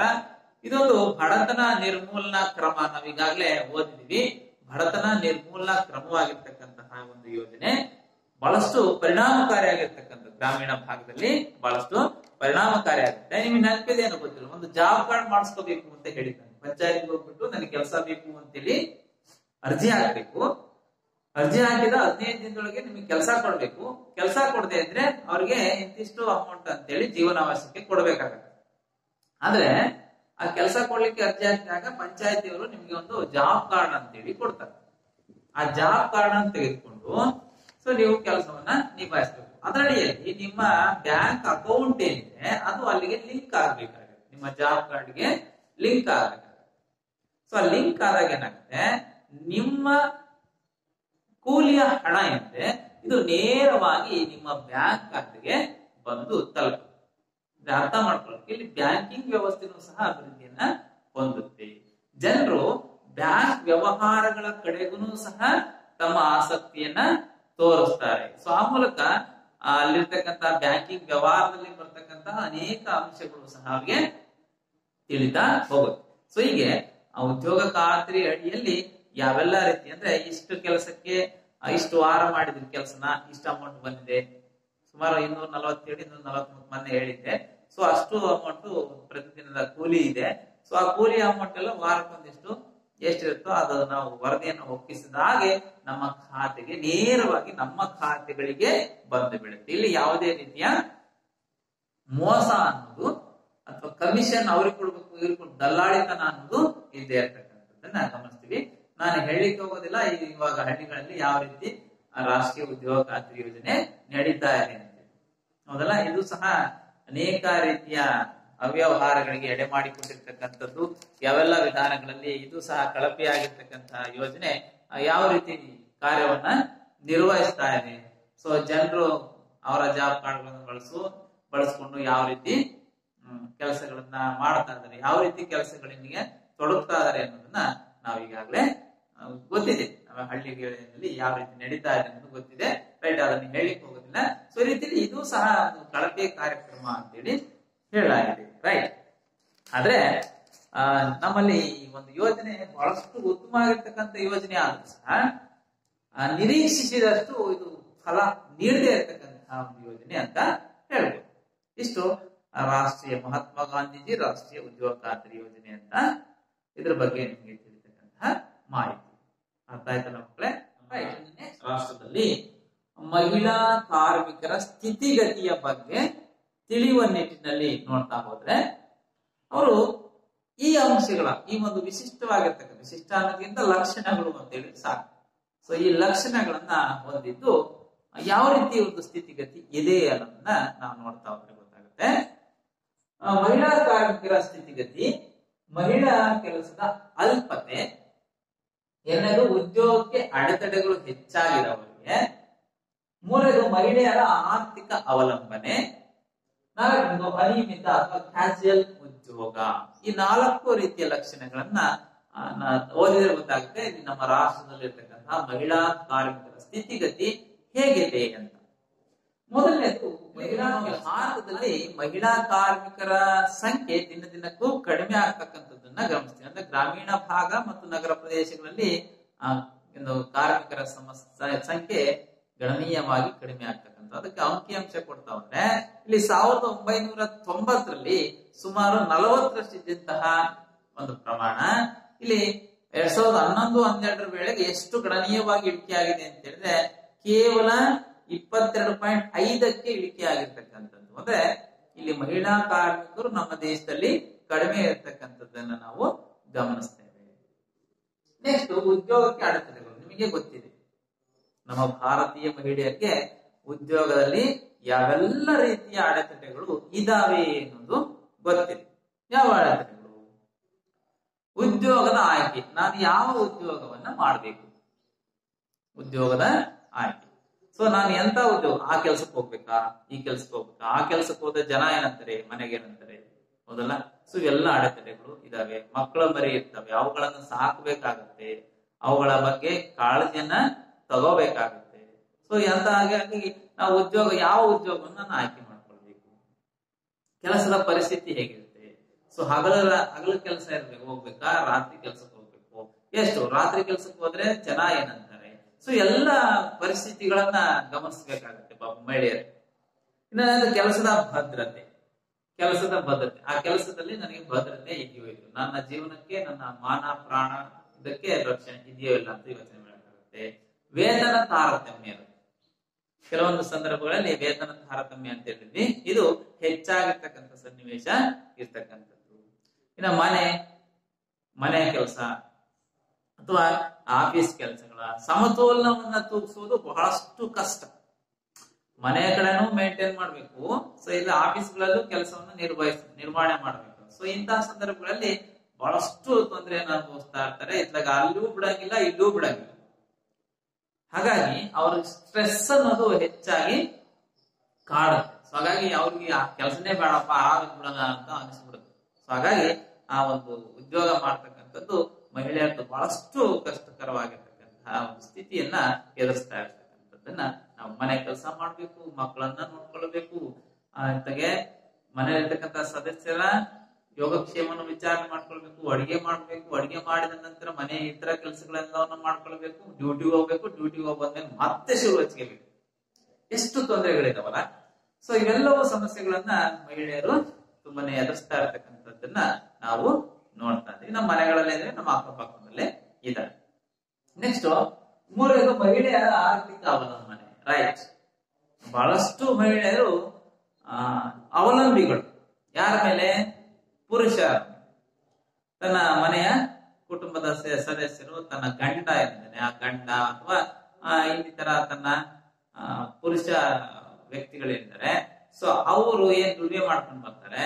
ಇದೊಂದು ಬಡತನ ನಿರ್ಮೂಲನಾ ಕ್ರಮ. ನಾವೀಗಾಗಲೇ ಓದಿದ್ವಿ. ಬಡತನ ನಿರ್ಮೂಲನಾ ಕ್ರಮವಾಗಿರ್ತಕ್ಕಂತಹ ಒಂದು ಯೋಜನೆ ಬಹಳಷ್ಟು ಪರಿಣಾಮಕಾರಿಯಾಗಿರ್ತಕ್ಕಂಥ ಗ್ರಾಮೀಣ ಭಾಗದಲ್ಲಿ ಬಹಳಷ್ಟು ಪರಿಣಾಮಕಾರಿಯಾಗುತ್ತೆ. ನಿಮ್ಗೆ ನೆನಪಿದೇನೋ ಗೊತ್ತಿಲ್ಲ, ಒಂದು ಜಾಬ್ ಕಾರ್ಡ್ ಮಾಡಿಸ್ಕೋಬೇಕು ಅಂತ ಹೇಳಿದ್ದಾನೆ. ಪಂಚಾಯತ್ಗೆ ಹೋಗ್ಬಿಟ್ಟು ನನಗೆ ಕೆಲಸ ಬೇಕು ಅಂತೇಳಿ ಅರ್ಜಿ ಹಾಕ್ಬೇಕು. ಅರ್ಜಿ ಹಾಕಿದ 15 ದಿನದೊಳಗೆ ನಿಮಗೆ ಕೆಲಸ ಕೊಡ್ಬೇಕು. ಕೆಲಸ ಕೊಡದೆ ಇದ್ರೆ ಅವ್ರಿಗೆ ಇಂತಿಷ್ಟು ಅಮೌಂಟ್ ಅಂತೇಳಿ ಜೀವನಾವಶ್ಯಕ್ಕೆ ಕೊಡ್ಬೇಕಾಗತ್ತೆ. ಆದ್ರೆ ಆ ಕೆಲಸ ಕೊಡ್ಲಿಕ್ಕೆ ಅರ್ಜಿ ಹಾಕಿದಾಗ ಪಂಚಾಯತಿಯವರು ನಿಮ್ಗೆ ಒಂದು ಜಾಬ್ ಕಾರ್ಡ್ ಅಂತೇಳಿ ಕೊಡ್ತಾರೆ. ಆ ಜಾಬ್ ಕಾರ್ಡ್ ಅನ್ನು ತೆಗೆದುಕೊಂಡು ಸೊ ನೀವು ಕೆಲಸವನ್ನ ನಿಭಾಯಿಸಬೇಕು. ಅದರಡಿಯಲ್ಲಿ ನಿಮ್ಮ ಬ್ಯಾಂಕ್ ಅಕೌಂಟ್ ಏನಿದೆ ಅದು ಅಲ್ಲಿಗೆ ಲಿಂಕ್ ಆಗ್ಬೇಕಾಗುತ್ತೆ. ನಿಮ್ಮ ಜಾಬ್ ಕಾರ್ಡ್ಗೆ ಲಿಂಕ್ ಆಗ್ಬೇಕಾಗುತ್ತೆ. ಸೊ ಆ ಲಿಂಕ್ ಆದಾಗ ಏನಾಗುತ್ತೆ, ನಿಮ್ಮ ಕೂಲಿಯ ಹಣ ಏನಿದೆ ಇದು ನೇರವಾಗಿ ನಿಮ್ಮ ಬ್ಯಾಂಕ್ ಖಾತೆಗೆ ಬಂದು ತಲುಪುತ್ತೆ. ಅರ್ಥ ಮಾಡ್ಕೊಳ್ಳೋಕೆ ಇಲ್ಲಿ ಬ್ಯಾಂಕಿಂಗ್ ವ್ಯವಸ್ಥೆನೂ ಸಹ ಅಭಿವೃದ್ಧಿಯನ್ನ ಹೊಂದುತ್ತೆ. ಜನರು ಬ್ಯಾಂಕ್ ವ್ಯವಹಾರಗಳ ಕಡೆಗೂ ಸಹ ತಮ್ಮ ಆಸಕ್ತಿಯನ್ನ ತೋರಿಸ್ತಾರೆ. ಸೊ ಆ ಮೂಲಕ ಅಲ್ಲಿರ್ತಕ್ಕಂಥ ಬ್ಯಾಂಕಿಂಗ್ ವ್ಯವಹಾರದಲ್ಲಿ ಬರ್ತಕ್ಕಂತಹ ಅನೇಕ ಅಂಶಗಳು ಸಹ ಅವ್ರಿಗೆ ತಿಳಿತಾ ಹೋಗುತ್ತೆ. ಸೊ ಹೀಗೆ ಆ ಉದ್ಯೋಗ ಖಾತ್ರಿ ಅಡಿಯಲ್ಲಿ ಯಾವೆಲ್ಲ ರೀತಿ ಅಂದ್ರೆ ಇಷ್ಟು ಕೆಲಸಕ್ಕೆ ಇಷ್ಟು ವಾರ ಮಾಡಿದ್ರೆ ಕೆಲಸನ ಇಷ್ಟು ಅಮೌಂಟ್ ಬಂದಿದೆ. ಸುಮಾರು 247 243 ಮೊನ್ನೆ ಹೇಳಿದ್ದೆ. ಸೊ ಅಷ್ಟು ಅಮೌಂಟ್ ಪ್ರತಿದಿನದ ಕೂಲಿ ಇದೆ. ಸೊ ಆ ಕೂಲಿ ಅಮೌಂಟ್ ಎಲ್ಲ ವಾರಕ್ಕೊಂದಿಷ್ಟು ಎಷ್ಟಿರುತ್ತೋ ಅದು ನಾವು ವರದಿಯನ್ನು ಒಪ್ಪಿಸಿದ ಹಾಗೆ ನಮ್ಮ ಖಾತೆಗೆ ನೇರವಾಗಿ ನಮ್ಮ ಖಾತೆಗಳಿಗೆ ಬಂದು ಬೀಳುತ್ತೆ. ಇಲ್ಲಿ ಯಾವುದೇ ರೀತಿಯ ಮೋಸ ಅನ್ನೋದು ಅಥವಾ ಕಮಿಷನ್ ಅವ್ರಿಗೆ ಕೊಡ್ಬೇಕು, ಇವ್ರಿಗೆ ಕೊಡ್ಬೇಕು, ದಲ್ಲಾಳಿತನ ಅನ್ನೋದು ಇದ್ದೇ ಇರ್ತಕ್ಕಂಥದ್ದನ್ನ ಗಮನಿಸ್ತೀವಿ. ನಾನು ಹೇಳಿಕ್ಕೆ ಹೋಗೋದಿಲ್ಲ ಇವಾಗ ಹಳ್ಳಿಗಳಲ್ಲಿ ಯಾವ ರೀತಿ ರಾಷ್ಟ್ರೀಯ ಉದ್ಯೋಗ ಖಾತ್ರಿ ಯೋಜನೆ ನಡೀತಾ ಇದೆ ಅಂತ. ಹೌದಲ್ಲ, ಇದು ಸಹ ಅನೇಕ ರೀತಿಯ ಅವ್ಯವಹಾರಗಳಿಗೆ ಎಡೆ ಮಾಡಿಕೊಂಡಿರ್ತಕ್ಕಂಥದ್ದು. ಯಾವೆಲ್ಲ ವಿಧಾನಗಳಲ್ಲಿ ಇದು ಸಹ ಕಳಪೆಯಾಗಿರ್ತಕ್ಕಂತಹ ಯೋಜನೆ ಯಾವ ರೀತಿ ಕಾರ್ಯವನ್ನ ನಿರ್ವಹಿಸ್ತಾ ಇದೆ. ಸೊ ಜನರು ಅವರ ಜಾಬ್ ಕಾರ್ಡ್ಗಳನ್ನು ಬಳಸ್ಕೊಂಡು ಯಾವ ರೀತಿ ಕೆಲಸಗಳನ್ನ ಮಾಡ್ತಾ ಇದ್ದಾರೆ, ಯಾವ ರೀತಿ ಕೆಲಸಗಳಿಗೆ ತೊಡಗ್ತಾ ಇದಾರೆ ಅನ್ನೋದನ್ನ ನಾವೀಗಾಗಲೇ ಗೊತ್ತಿದೆ. ಹಳ್ಳಿಗಳಲ್ಲಿ ಯಾವ ರೀತಿ ನಡೀತಾ ಇದೆ ಅನ್ನೋದು ಗೊತ್ತಿದೆ. ರೈಟ್, ಅದನ್ನ ಹೇಳಿಕ್ ಹೋಗೋದಿಲ್ಲ. ಸೊ ಈ ರೀತಿ ಇದು ಸಹ ಒಂದು ಕಳಪೆ ಕಾರ್ಯಕ್ರಮ ಅಂತೇಳಿ ಹೇಳಲಾಗಿದೆ. ರೈಟ್, ಆದ್ರೆ ನಮ್ಮಲ್ಲಿ ಈ ಒಂದು ಯೋಜನೆ ಬಹಳಷ್ಟು ಉತ್ತಮವಾಗಿರ್ತಕ್ಕಂಥ ಯೋಜನೆ ಆದ್ರೂ ಸಹ ನಿರೀಕ್ಷಿಸಿದಷ್ಟು ಇದು ಫಲ ನೀಡದೇ ಇರತಕ್ಕಂತಹ ಒಂದು ಯೋಜನೆ ಅಂತ ಹೇಳ್ಬೋದು. ಇಷ್ಟು ರಾಷ್ಟ್ರೀಯ ಮಹಾತ್ಮ ಗಾಂಧೀಜಿ ರಾಷ್ಟ್ರೀಯ ಉದ್ಯೋಗ ಖಾತ್ರಿ ಯೋಜನೆ ಅಂತ ಇದ್ರ ಬಗ್ಗೆ ನಿಮಗೆ ತಿಳಿತಕ್ಕಂತಹ ಮಾಹಿತಿ. ಅರ್ಥ ಆಯ್ತಲ್ಲ ಮಕ್ಕಳೇ? ರಾಷ್ಟ್ರದಲ್ಲಿ ಮಹಿಳಾ ಕಾರ್ಮಿಕರ ಸ್ಥಿತಿಗತಿಯ ಬಗ್ಗೆ ತಿಳಿಯುವ ನಿಟ್ಟಿನಲ್ಲಿ ನೋಡ್ತಾ ಹೋದ್ರೆ ಅವರು ಈ ಅಂಶಗಳ ಈ ಒಂದು ವಿಶಿಷ್ಟವಾಗಿರ್ತಕ್ಕಂಥ, ವಿಶಿಷ್ಟ ಅನ್ನೋದಕ್ಕಿಂತ ಲಕ್ಷಣಗಳು ಅಂತ ಹೇಳಿ ಸಾಕು. ಸೊ ಈ ಲಕ್ಷಣಗಳನ್ನ ಹೊಂದಿದ್ದು ಯಾವ ರೀತಿ ಒಂದು ಸ್ಥಿತಿಗತಿ ಇದೆ ಅನ್ನೋದನ್ನ ನಾವು ನೋಡ್ತಾ ಹೋದ್ರೆ ಗೊತ್ತಾಗುತ್ತೆ. ಮಹಿಳಾ ಕಾರ್ಮಿಕರ ಸ್ಥಿತಿಗತಿ, ಮಹಿಳಾ ಕೆಲಸದ ಅಲ್ಪತೆ, ಎರಡನೇದು ಉದ್ಯೋಗಕ್ಕೆ ಅಡೆತಡೆಗಳು ಹೆಚ್ಚಾಗಿರೋವರಿಗೆ, ಮೂರನೇದು ಮಹಿಳೆಯರ ಆರ್ಥಿಕ ಅವಲಂಬನೆ, ನಾಲ್ಕನೇದು ಅನಿಯಮಿತ ಅಥವಾ ಕ್ಯಾಶುಯಲ್ ಉದ್ಯೋಗ. ಈ 4 ರೀತಿಯ ಲಕ್ಷಣಗಳನ್ನ ಓದಿದ್ರೆ ಗೊತ್ತಾಗುತ್ತೆ ಇಲ್ಲಿ ನಮ್ಮ ರಾಷ್ಟ್ರದಲ್ಲಿರ್ತಕ್ಕಂತಹ ಮಹಿಳಾ ಕಾರ್ಮಿಕರ ಸ್ಥಿತಿಗತಿ ಹೇಗಿದೆ ಅಂತ. ಮೊದಲನೇದು, ಭಾರತದಲ್ಲಿ ಮಹಿಳಾ ಕಾರ್ಮಿಕರ ಸಂಖ್ಯೆ ದಿನಕ್ಕೂ ಕಡಿಮೆ ಆಗ್ತಕ್ಕಂಥದ್ದನ್ನ ಗಮನಿಸ್ತೀವಿ. ಅಂದ್ರೆ ಗ್ರಾಮೀಣ ಭಾಗ ಮತ್ತು ನಗರ ಪ್ರದೇಶಗಳಲ್ಲಿ ಕಾರ್ಮಿಕರ ಸಂಖ್ಯೆ ಗಣನೀಯವಾಗಿ ಕಡಿಮೆ ಆಗ್ತಕ್ಕಂಥ. ಅದಕ್ಕೆ ಅಂಕಿಅಂಶ ಕೊಡ್ತಾ ಹೋದ್ರೆ ಇಲ್ಲಿ 1990ರಲ್ಲಿ ಸುಮಾರು 40ರಷ್ಟಿದ್ದಂತಹ ಒಂದು ಪ್ರಮಾಣ ಇಲ್ಲಿ 2011-12 ವೇಳೆಗೆ ಎಷ್ಟು ಗಣನೀಯವಾಗಿ ಇಳಿಕೆಯಾಗಿದೆ ಅಂತ ಹೇಳಿದ್ರೆ ಕೇವಲ 22.5ಕ್ಕೆ ಇಳಿಕೆ ಆಗಿರ್ತಕ್ಕಂಥದ್ದು. ಅಂದ್ರೆ ಇಲ್ಲಿ ಮಹಿಳಾ ಕಾರ್ಮಿಕರು ನಮ್ಮ ದೇಶದಲ್ಲಿ ಕಡಿಮೆ ಇರತಕ್ಕಂಥದ್ದನ್ನ ನಾವು ಗಮನಿಸ್ತೇವೆ. ನೆಕ್ಸ್ಟ್, ಉದ್ಯೋಗಕ್ಕೆ ಅಡೆತಡೆಗಳು. ನಿಮಗೆ ಗೊತ್ತಿದೆ ನಮ್ಮ ಭಾರತೀಯ ಮಹಿಳೆಯರಿಗೆ ಉದ್ಯೋಗದಲ್ಲಿ ಯಾವೆಲ್ಲ ರೀತಿಯ ಅಡೆತಡೆಗಳು ಇದಾವೆ ಅನ್ನೋದು ಗೊತ್ತಿದೆ. ಯಾವ ಅಡೆತಡೆಗಳು? ಉದ್ಯೋಗದ ಆಯ್ಕೆ. ನಾನು ಯಾವ ಉದ್ಯೋಗವನ್ನ ಮಾಡಬೇಕು? ಉದ್ಯೋಗದ ಆಯ್ಕೆ. ಸೊ ನಾನು ಎಂತ ಉದ್ಯೋಗ, ಆ ಕೆಲ್ಸಕ್ಕೆ ಹೋಗ್ಬೇಕಾ, ಈ ಕೆಲ್ಸಕ್ಕೆ ಹೋಗ್ಬೇಕಾ, ಆ ಕೆಲ್ಸಕ್ಕೆ ಹೋದ ಜನ ಏನಂತಾರೆ, ಮನೆಗೆ ಏನಂತಾರೆ, ಹೌದಲ್ಲ? ಸೊ ಎಲ್ಲ ಅಡೆತಡೆಗಳು ಇದಾವೆ. ಮಕ್ಕಳ ಮರಿ ಇರ್ತವೆ, ಅವುಗಳನ್ನ ಸಾಕಬೇಕಾಗತ್ತೆ, ಅವುಗಳ ಬಗ್ಗೆ ಕಾಳಜಿಯನ್ನ ತಗೋಬೇಕಾಗುತ್ತೆ. ಸೊ ಹಾಗಾಗಿ ನಾವು ಯಾವ ಉದ್ಯೋಗವನ್ನ ನಾನು ಆಯ್ಕೆ ಮಾಡ್ಕೊಳ್ಬೇಕು, ಕೆಲಸದ ಪರಿಸ್ಥಿತಿ ಹೇಗಿರುತ್ತೆ, ಸೊ ಹಗಲ ಕೆಲಸ ಇರ್ಬೇಕು, ಹೋಗ್ಬೇಕಾ, ರಾತ್ರಿ ಕೆಲ್ಸಕ್ಕೆ ಹೋಗ್ಬೇಕು, ಎಷ್ಟು ರಾತ್ರಿ ಕೆಲ್ಸಕ್ಕೆ ಹೋದ್ರೆ ಜನ ಏನಂತಾರೆ, ಸೊ ಎಲ್ಲ ಪರಿಸ್ಥಿತಿಗಳನ್ನ ಗಮನಿಸಬೇಕಾಗುತ್ತೆ ಪಾಪ ಮಹಿಳೆಯರು. ಇನ್ನು ಕೆಲಸದ ಭದ್ರತೆ, ಆ ಕೆಲಸದಲ್ಲಿ ನನಗೆ ಭದ್ರತೆ ಇದೆಯೋ ಇಲ್ಲ, ನನ್ನ ಜೀವನಕ್ಕೆ ನನ್ನ ಮಾನ ಪ್ರಾಣ ಇದಕ್ಕೆ ರಕ್ಷಣೆ ಇದೆಯೋ ಇಲ್ಲ ಅಂತ ಯೋಚನೆ ಮಾಡಬೇಕಾಗುತ್ತೆ. ವೇತನ ತಾರತಮ್ಯ, ಕೆಲವೊಂದು ಸಂದರ್ಭಗಳಲ್ಲಿ ವೇತನ ತಾರತಮ್ಯ ಅಂತ ಹೇಳಿದ್ವಿ, ಇದು ಹೆಚ್ಚಾಗಿರ್ತಕ್ಕಂಥ ಸನ್ನಿವೇಶ ಇರ್ತಕ್ಕಂಥದ್ದು. ಇನ್ನು ಮನೆ ಕೆಲಸ ಅಥವಾ ಆಫೀಸ್ ಕೆಲಸಗಳ ಸಮತೋಲನವನ್ನ ತೂಗಿಸುವುದು ಬಹಳಷ್ಟು ಕಷ್ಟ. ಮನೆಯ ಕಡೆನೂ ಮೇಂಟೈನ್ ಮಾಡ್ಬೇಕು, ಸೊ ಇಲ್ಲಿ ಆಫೀಸ್ಗಳಲ್ಲೂ ಕೆಲಸವನ್ನ ನಿರ್ವಹಣೆ ಮಾಡ್ಬೇಕು. ಸೊ ಇಂತಹ ಸಂದರ್ಭಗಳಲ್ಲಿ ಬಹಳಷ್ಟು ತೊಂದರೆಯನ್ನು ಅನುಭವಿಸ್ತಾ ಇರ್ತಾರೆ. ಇದ್ದಾಗ ಅಲ್ಲೂ ಬಿಡಂಗಿಲ್ಲ, ಇಲ್ಲೂ ಬಿಡಂಗಿಲ್ಲ. ಹಾಗಾಗಿ ಅವ್ರಿಗೆ ಸ್ಟ್ರೆಸ್ ಅನ್ನೋದು ಹೆಚ್ಚಾಗಿ ಕಾಡುತ್ತೆ. ಸೊ ಹಾಗಾಗಿ ಅವ್ರಿಗೆ ಆ ಕೆಲಸನೇ ಬೇಡಪ್ಪ, ಆರಾಮ ಬಿಡೋಣ ಅಂತ ಅನಿಸ್ಬಿಡುತ್ತೆ. ಸೊ ಹಾಗಾಗಿ ಆ ಒಂದು ಉದ್ಯೋಗ ಮಾಡ್ತಕ್ಕಂಥದ್ದು ಮಹಿಳೆಯರದ್ದು ಬಹಳಷ್ಟು ಕಷ್ಟಕರವಾಗಿರ್ತಕ್ಕಂತಹ ಒಂದು ಸ್ಥಿತಿಯನ್ನ ಎದುರಿಸ್ತಾ ಇರ್ತಕ್ಕಂಥದ್ದನ್ನ ನಾವು ಮನೆ ಕೆಲಸ ಮಾಡ್ಬೇಕು, ಮಕ್ಕಳನ್ನ ನೋಡ್ಕೊಳ್ಬೇಕು, ಜೊತೆಗೆ ಮನೆಯಲ್ಲಿರ್ತಕ್ಕಂಥ ಸದಸ್ಯರ ಯೋಗಕ್ಷೇಮವನ್ನು ವಿಚಾರಣೆ ಮಾಡ್ಕೊಳ್ಬೇಕು, ಅಡಿಗೆ ಮಾಡ್ಬೇಕು, ಅಡಿಗೆ ಮಾಡಿದ ನಂತರ ಮನೆ ಇತರ ಕೆಲಸಗಳೆಲ್ಲವನ್ನ ಮಾಡ್ಕೊಳ್ಬೇಕು, ಡ್ಯೂಟಿಗೆ ಹೋಗ್ಬೇಕು, ಡ್ಯೂಟಿಗೆ ಹೋಗಿ ಬಂದ್ಮೇಲೆ ಮತ್ತೆ ಶುರು ಹಚ್ಕೋಬೇಕು. ಎಷ್ಟು ತೊಂದರೆಗಳಿದಾವಲ್ಲ. ಸೊ ಇವೆಲ್ಲವೂ ಸಮಸ್ಯೆಗಳನ್ನ ಮಹಿಳೆಯರು ತುಂಬಾನೇ ಎದುರಿಸ್ತಾ ಇರ್ತಕ್ಕಂಥದ್ದನ್ನ ನಾವು ನೋಡ್ತಾ ಇದ್ದೀವಿ. ನಮ್ಮ ಮನೆಗಳಲ್ಲೇ ಇದ್ರೆ, ನಮ್ಮ ಅಕ್ಕಪಕ್ಕದಲ್ಲೇ ಇದ್ದಾರೆ. ನೆಕ್ಸ್ಟ್, ಮೂರನೇದು ಮಹಿಳೆಯರ ಆರ್ಥಿಕ ಅವಲಂಬನೆ. ರೈಟ್, ಬಹಳಷ್ಟು ಮಹಿಳೆಯರು ಅವಲಂಬಿಗಳು. ಯಾರ ಮೇಲೆ? ಪುರುಷರ. ತನ್ನ ಮನೆಯ ಕುಟುಂಬದ ಸದಸ್ಯರು, ತನ್ನ ಗಂಡ ಏನಿದ್ದಾನೆ ಆ ಗಂಡ ಅಥವಾ ಇನ್ನಿತರ ತನ್ನ ಪುರುಷ ವ್ಯಕ್ತಿಗಳೇನಿದ್ದಾರೆ, ಸೊ ಅವರು ಏನ್ ದುಡಿಮೆ ಮಾಡ್ಕೊಂಡು ಬರ್ತಾರೆ.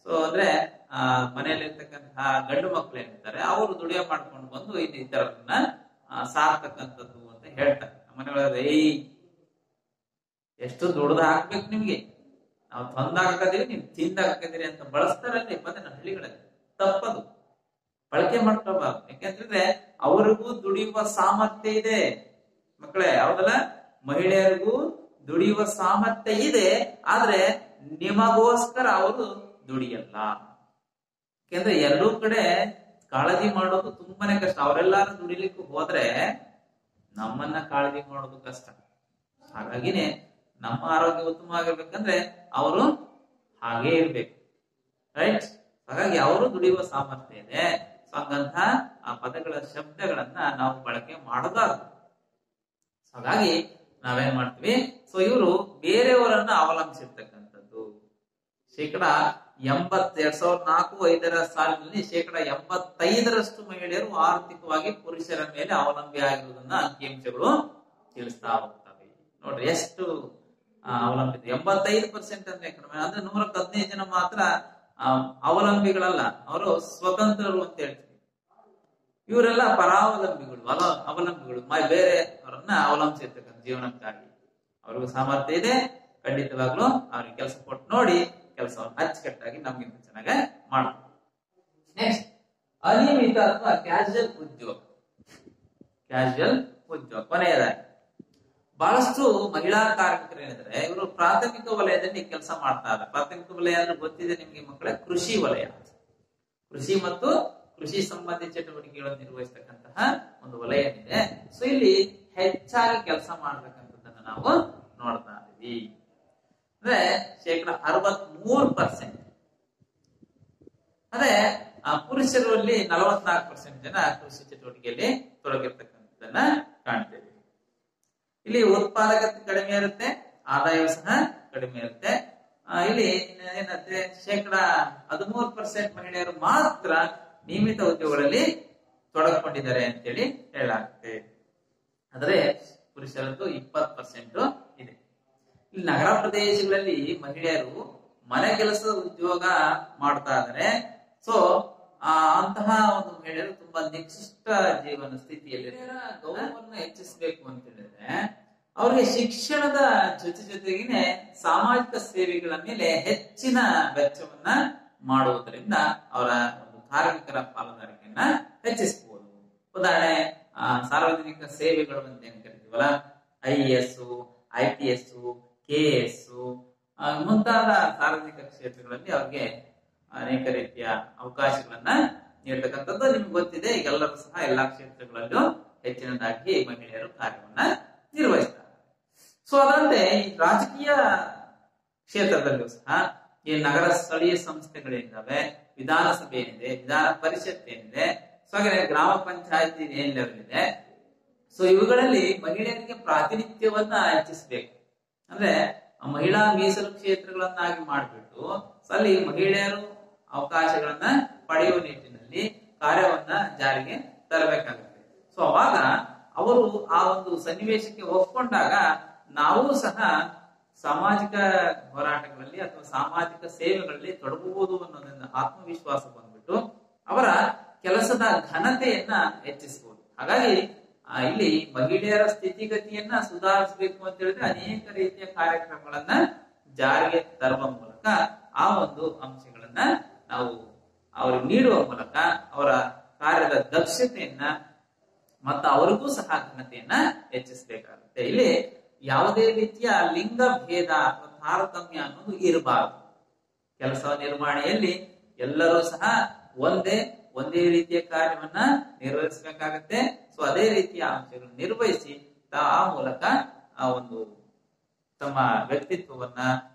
ಸೊ ಅಂದ್ರೆ ಮನೆಯಲ್ಲಿರ್ತಕ್ಕಂತಹ ಗಂಡು ಮಕ್ಕಳು ಏನಿರ್ತಾರೆ ಅವರು ದುಡಿಮೆ ಮಾಡ್ಕೊಂಡು ಬಂದು ಇನ್ನಿತರನ್ನ ಸಾರ್ತಕ್ಕಂಥದ್ದು ಅಂತ ಹೇಳ್ತಾರೆ. ಮನೆಗಳಲ್ಲಿ ಎಷ್ಟು ದುಡ್ದು ಹಾಕ್ಬೇಕು ನಿಮ್ಗೆ, ನಾವು ತಂದಾಕಿದೀವಿ, ನೀವು ತಿಂದಾಕಿದಿರಿ ಅಂತ ಬಳಸ್ತಾರಲ್ಲಿ ಬಂದ ಹಳ್ಳಿಗಳಲ್ಲಿ. ತಪ್ಪದು, ಬಳಕೆ ಮಾಡ್ಕೋಬಾರ್ದು. ಯಾಕೆಂತಂದ್ರೆ ಅವ್ರಿಗೂ ದುಡಿಯುವ ಸಾಮರ್ಥ್ಯ ಇದೆ ಮಕ್ಕಳೇ, ಹೌದಲ್ಲ? ಮಹಿಳೆಯರಿಗೂ ದುಡಿಯುವ ಸಾಮರ್ಥ್ಯ ಇದೆ, ಆದ್ರೆ ನಿಮಗೋಸ್ಕರ ಅವರು ದುಡಿಯಲ್ಲ. ಯಾಕೆಂದ್ರೆ ಎರಡೂ ಕಡೆ ಕಾಳಜಿ ಮಾಡೋದು ತುಂಬಾನೇ ಕಷ್ಟ. ಅವರೆಲ್ಲಾರು ದುಡಿಲಿಕ್ಕೆ ಹೋದ್ರೆ ನಮ್ಮನ್ನ ಕಾಳಜಿ ಮಾಡೋದು ಕಷ್ಟ. ಹಾಗಾಗಿನೇ ನಮ್ಮ ಆರೋಗ್ಯ ಉತ್ತಮವಾಗಿರ್ಬೇಕಂದ್ರೆ ಅವರು ಹಾಗೇ ಇರ್ಬೇಕು. ರೈಟ್? ಹಾಗಾಗಿ ಅವರು ದುಡಿಯುವ ಸಾಮರ್ಥ್ಯ ಇದೆ. ಸೊ ಸೊ ಹಂಗಂತಹ ಆ ಪದಗಳ ಶಬ್ದಗಳನ್ನ ನಾವು ಬಳಕೆ ಮಾಡಬಾರದು. ಹಾಗಾಗಿ ನಾವೇನ್ ಮಾಡ್ತೀವಿ, ಸೊ ಇವರು ಬೇರೆಯವರನ್ನ ಅವಲಂಬಿಸಿರ್ತಕ್ಕಂಥದ್ದು. 2004-5 ಸಾಲಿನಲ್ಲಿ 85% ಮಹಿಳೆಯರು ಆರ್ಥಿಕವಾಗಿ ಪುರುಷರ ಮೇಲೆ ಅವಲಂಬಿ ಆಗಿರುವುದನ್ನ ಅಂಕಿಅಂಶಗಳು ತಿಳಿಸ್ತಾ ಹೋಗ್ತವೆ. ನೋಡ್ರಿ ಎಷ್ಟು ಅವಲಂಬಿತ. 85% ಅಂದ್ರೆ 115 ಜನ ಮಾತ್ರ ಅವಲಂಬಿಗಳಲ್ಲ, ಅವರು ಸ್ವತಂತ್ರರು ಅಂತ ಹೇಳ್ತೀವಿ. ಇವರೆಲ್ಲ ಪರಾವಲಂಬಿಗಳು, ಅವಲಂಬಿಗಳು, ಬೇರೆ ಅವರನ್ನ ಅವಲಂಬಿಸಿರ್ತಕ್ಕಂಥ ಜೀವನಕ್ಕಾಗಿ. ಅವ್ರಿಗೂ ಸಾಮರ್ಥ್ಯ ಇದೆ, ಖಂಡಿತವಾಗ್ಲೂ ಅವ್ರಿಗೆ ಕೆಲಸ ಕೊಟ್ಟು ನೋಡಿ ಕೆಲಸವನ್ನು ಅಚ್ಚುಕಟ್ಟಾಗಿ ನಮ್ಗಿಂತ ಚೆನ್ನಾಗಿ ಮಾಡ್ತಾರೆ. ನೆಕ್ಸ್ಟ್, ಅನಿಯಮಿತ ಅಥವಾ ಕ್ಯಾಶುಯಲ್ ಉದ್ಯೋಗ. ಕ್ಯಾಶುಯಲ್ ಉದ್ಯೋಗ ಕೊನೆಯದಾಗಿ ಬಹಳಷ್ಟು ಮಹಿಳಾ ಕಾರ್ಮಿಕರು ಏನಿದ್ದಾರೆ, ಇವರು ಪ್ರಾಥಮಿಕ ವಲಯದಲ್ಲಿ ಕೆಲಸ ಮಾಡ್ತಾ ಇದ್ದಾರೆ. ಪ್ರಾಥಮಿಕ ವಲಯ ಅಂದ್ರೆ ಗೊತ್ತಿದೆ ನಿಮ್ಗೆ ಮಕ್ಕಳೇ, ಕೃಷಿ ವಲಯ. ಕೃಷಿ ಮತ್ತು ಕೃಷಿ ಸಂಬಂಧಿ ಚಟುವಟಿಕೆಗಳನ್ನು ನಿರ್ವಹಿಸತಕ್ಕಂತಹ ಒಂದು ವಲಯ ಇದೆ. ಸೊ ಇಲ್ಲಿ ಹೆಚ್ಚಾಗಿ ಕೆಲಸ ಮಾಡತಕ್ಕಂಥದ್ದನ್ನ ನಾವು ನೋಡ್ತಾ ಇದ್ದೀವಿ. ಅಂದ್ರೆ 63%. ಅದೇ ಪುರುಷರಲ್ಲಿ 44% ಜನ ಕೃಷಿ ಚಟುವಟಿಕೆಯಲ್ಲಿ ತೊಡಗಿರ್ತಕ್ಕಂಥದ್ದನ್ನ ಕಾಣ್ತೇವೆ. ಇಲ್ಲಿ ಉತ್ಪಾದಕತೆ ಕಡಿಮೆ ಇರುತ್ತೆ, ಆದಾಯವೂ ಸಹ ಕಡಿಮೆ ಇರುತ್ತೆ. ಇಲ್ಲಿ ಏನಂದ್ರೆ 13% ಮಹಿಳೆಯರು ಮಾತ್ರ ನಿಯಮಿತ ಉದ್ಯೋಗಗಳಲ್ಲಿ ತೊಡಗಿಕೊಂಡಿದ್ದಾರೆ ಅಂತೇಳಿ ಹೇಳಲಾಗುತ್ತೆ. ಆದರೆ ಪುರುಷರದ್ದು 20% ಇದೆ. ಇಲ್ಲಿ ನಗರ ಪ್ರದೇಶಗಳಲ್ಲಿ ಮಹಿಳೆಯರು ಮನೆ ಕೆಲಸದ ಉದ್ಯೋಗ ಮಾಡ್ತಾ ಇದ್ದಾರೆ. ಸೊ ಅಂತಹ ಒಂದು ಮಹಿಳೆಯರು ತುಂಬಾ ನಿಕೃಷ್ಟ ಜೀವನ ಸ್ಥಿತಿಯಲ್ಲಿ ಗೌರವವನ್ನು ಹೆಚ್ಚಿಸಬೇಕು ಅಂತ ಹೇಳಿದ್ರೆ ಅವ್ರಿಗೆ ಶಿಕ್ಷಣದ ಜೊತೆಗೆ ಸಾಮಾಜಿಕ ಸೇವೆಗಳ ಮೇಲೆ ಹೆಚ್ಚಿನ ವೆಚ್ಚವನ್ನ ಮಾಡುವುದರಿಂದ ಅವರ ಒಂದು ಕಾರ್ಮಿಕರ ಪಾಲುದಾರಿಕೆಯನ್ನ ಹೆಚ್ಚಿಸಬಹುದು. ಉದಾಹರಣೆ, ಸಾರ್ವಜನಿಕ ಸೇವೆಗಳು ಅಂತ ಏನ್ ಕರಿತೀವಲ್ಲ, IAS, IPS, KS ಮುಂತಾದ ಸಾರ್ವಜನಿಕ ಕ್ಷೇತ್ರಗಳಲ್ಲಿ ಅವ್ರಿಗೆ ಅನೇಕ ರೀತಿಯ ಅವಕಾಶಗಳನ್ನ ನೀಡತಕ್ಕಂಥದ್ದು ನಿಮ್ಗೆ ಗೊತ್ತಿದೆ. ಈಗೆಲ್ಲರೂ ಸಹ ಎಲ್ಲಾ ಕ್ಷೇತ್ರಗಳಲ್ಲೂ ಹೆಚ್ಚಿನದಾಗಿ ಮಹಿಳೆಯರು ಕಾರ್ಯವನ್ನ ನಿರ್ವಹಿಸ್ತಾರೆ. ಸೊ ಅದರಂತೆ ಈ ರಾಜಕೀಯ ಕ್ಷೇತ್ರದಲ್ಲೂ ಸಹ ಈ ನಗರ ಸ್ಥಳೀಯ ಸಂಸ್ಥೆಗಳೇನಿದಾವೆ, ವಿಧಾನಸಭೆ ಏನಿದೆ, ವಿಧಾನ ಪರಿಷತ್ ಏನಿದೆ, ಸೊ ಹಾಗೆ ಗ್ರಾಮ ಪಂಚಾಯತಿ ಏನ್ ಲೆವೆಲ್ ಇದೆ, ಸೊ ಇವುಗಳಲ್ಲಿ ಮಹಿಳೆಯರಿಗೆ ಪ್ರಾತಿನಿಧ್ಯವನ್ನ ಹೆಚ್ಚಿಸಬೇಕು. ಅಂದ್ರೆ ಮಹಿಳಾ ಮೀಸಲು ಕ್ಷೇತ್ರಗಳನ್ನಾಗಿ ಮಾಡಿಬಿಟ್ಟು ಅಲ್ಲಿ ಮಹಿಳೆಯರು ಅವಕಾಶಗಳನ್ನ ಪಡೆಯುವ ನಿಟ್ಟಿನಲ್ಲಿ ಕಾರ್ಯವನ್ನ ಜಾರಿಗೆ ತರಬೇಕಾಗುತ್ತೆ. ಸೊ ಅವಾಗ ಅವರು ಆ ಒಂದು ಸನ್ನಿವೇಶಕ್ಕೆ ಒಪ್ಪಿಕೊಂಡಾಗ ನಾವು ಸಹ ಸಾಮಾಜಿಕ ಹೋರಾಟಗಳಲ್ಲಿ ಅಥವಾ ಸಾಮಾಜಿಕ ಸೇವೆಗಳಲ್ಲಿ ತೊಡಗಬಹುದು ಅನ್ನೋದನ್ನ ಆತ್ಮವಿಶ್ವಾಸ ಬಂದ್ಬಿಟ್ಟು ಅವರ ಕೆಲಸದ ಘನತೆಯನ್ನ ಹೆಚ್ಚಿಸಬಹುದು. ಹಾಗಾಗಿ ಇಲ್ಲಿ ಮಹಿಳೆಯರ ಸ್ಥಿತಿಗತಿಯನ್ನ ಸುಧಾರಿಸಬೇಕು ಅಂತ ಹೇಳಿದ್ರೆ ಅನೇಕ ರೀತಿಯ ಕಾರ್ಯಕ್ರಮಗಳನ್ನ ಜಾರಿಗೆ ತರುವ ಮೂಲಕ ಆ ಒಂದು ಅಂಶಗಳನ್ನ ನಾವು ಅವ್ರಿಗೆ ನೀಡುವ ಮೂಲಕ ಅವರ ಕಾರ್ಯದ ದಕ್ಷತೆಯನ್ನ ಮತ್ತು ಅವರಿಗೂ ಸಹ ಘನತೆಯನ್ನ ಹೆಚ್ಚಿಸಬೇಕಾಗುತ್ತೆ. ಇಲ್ಲಿ ಯಾವುದೇ ರೀತಿಯ ಲಿಂಗ ಭೇದ ಅಥವಾ ತಾರತಮ್ಯ ಅನ್ನೋದು ಇರಬಾರದು. ಕೆಲಸ ನಿರ್ವಹಣೆಯಲ್ಲಿ ಎಲ್ಲರೂ ಸಹ ಒಂದೇ ರೀತಿಯ ಕಾರ್ಯವನ್ನ ನಿರ್ವಹಿಸಬೇಕಾಗತ್ತೆ. ಸೊ ಅದೇ ರೀತಿಯ ಅಂಶಗಳನ್ನು ನಿರ್ವಹಿಸಿ ಆ ಮೂಲಕ ಆ ಒಂದು ತಮ್ಮ ವ್ಯಕ್ತಿತ್ವವನ್ನ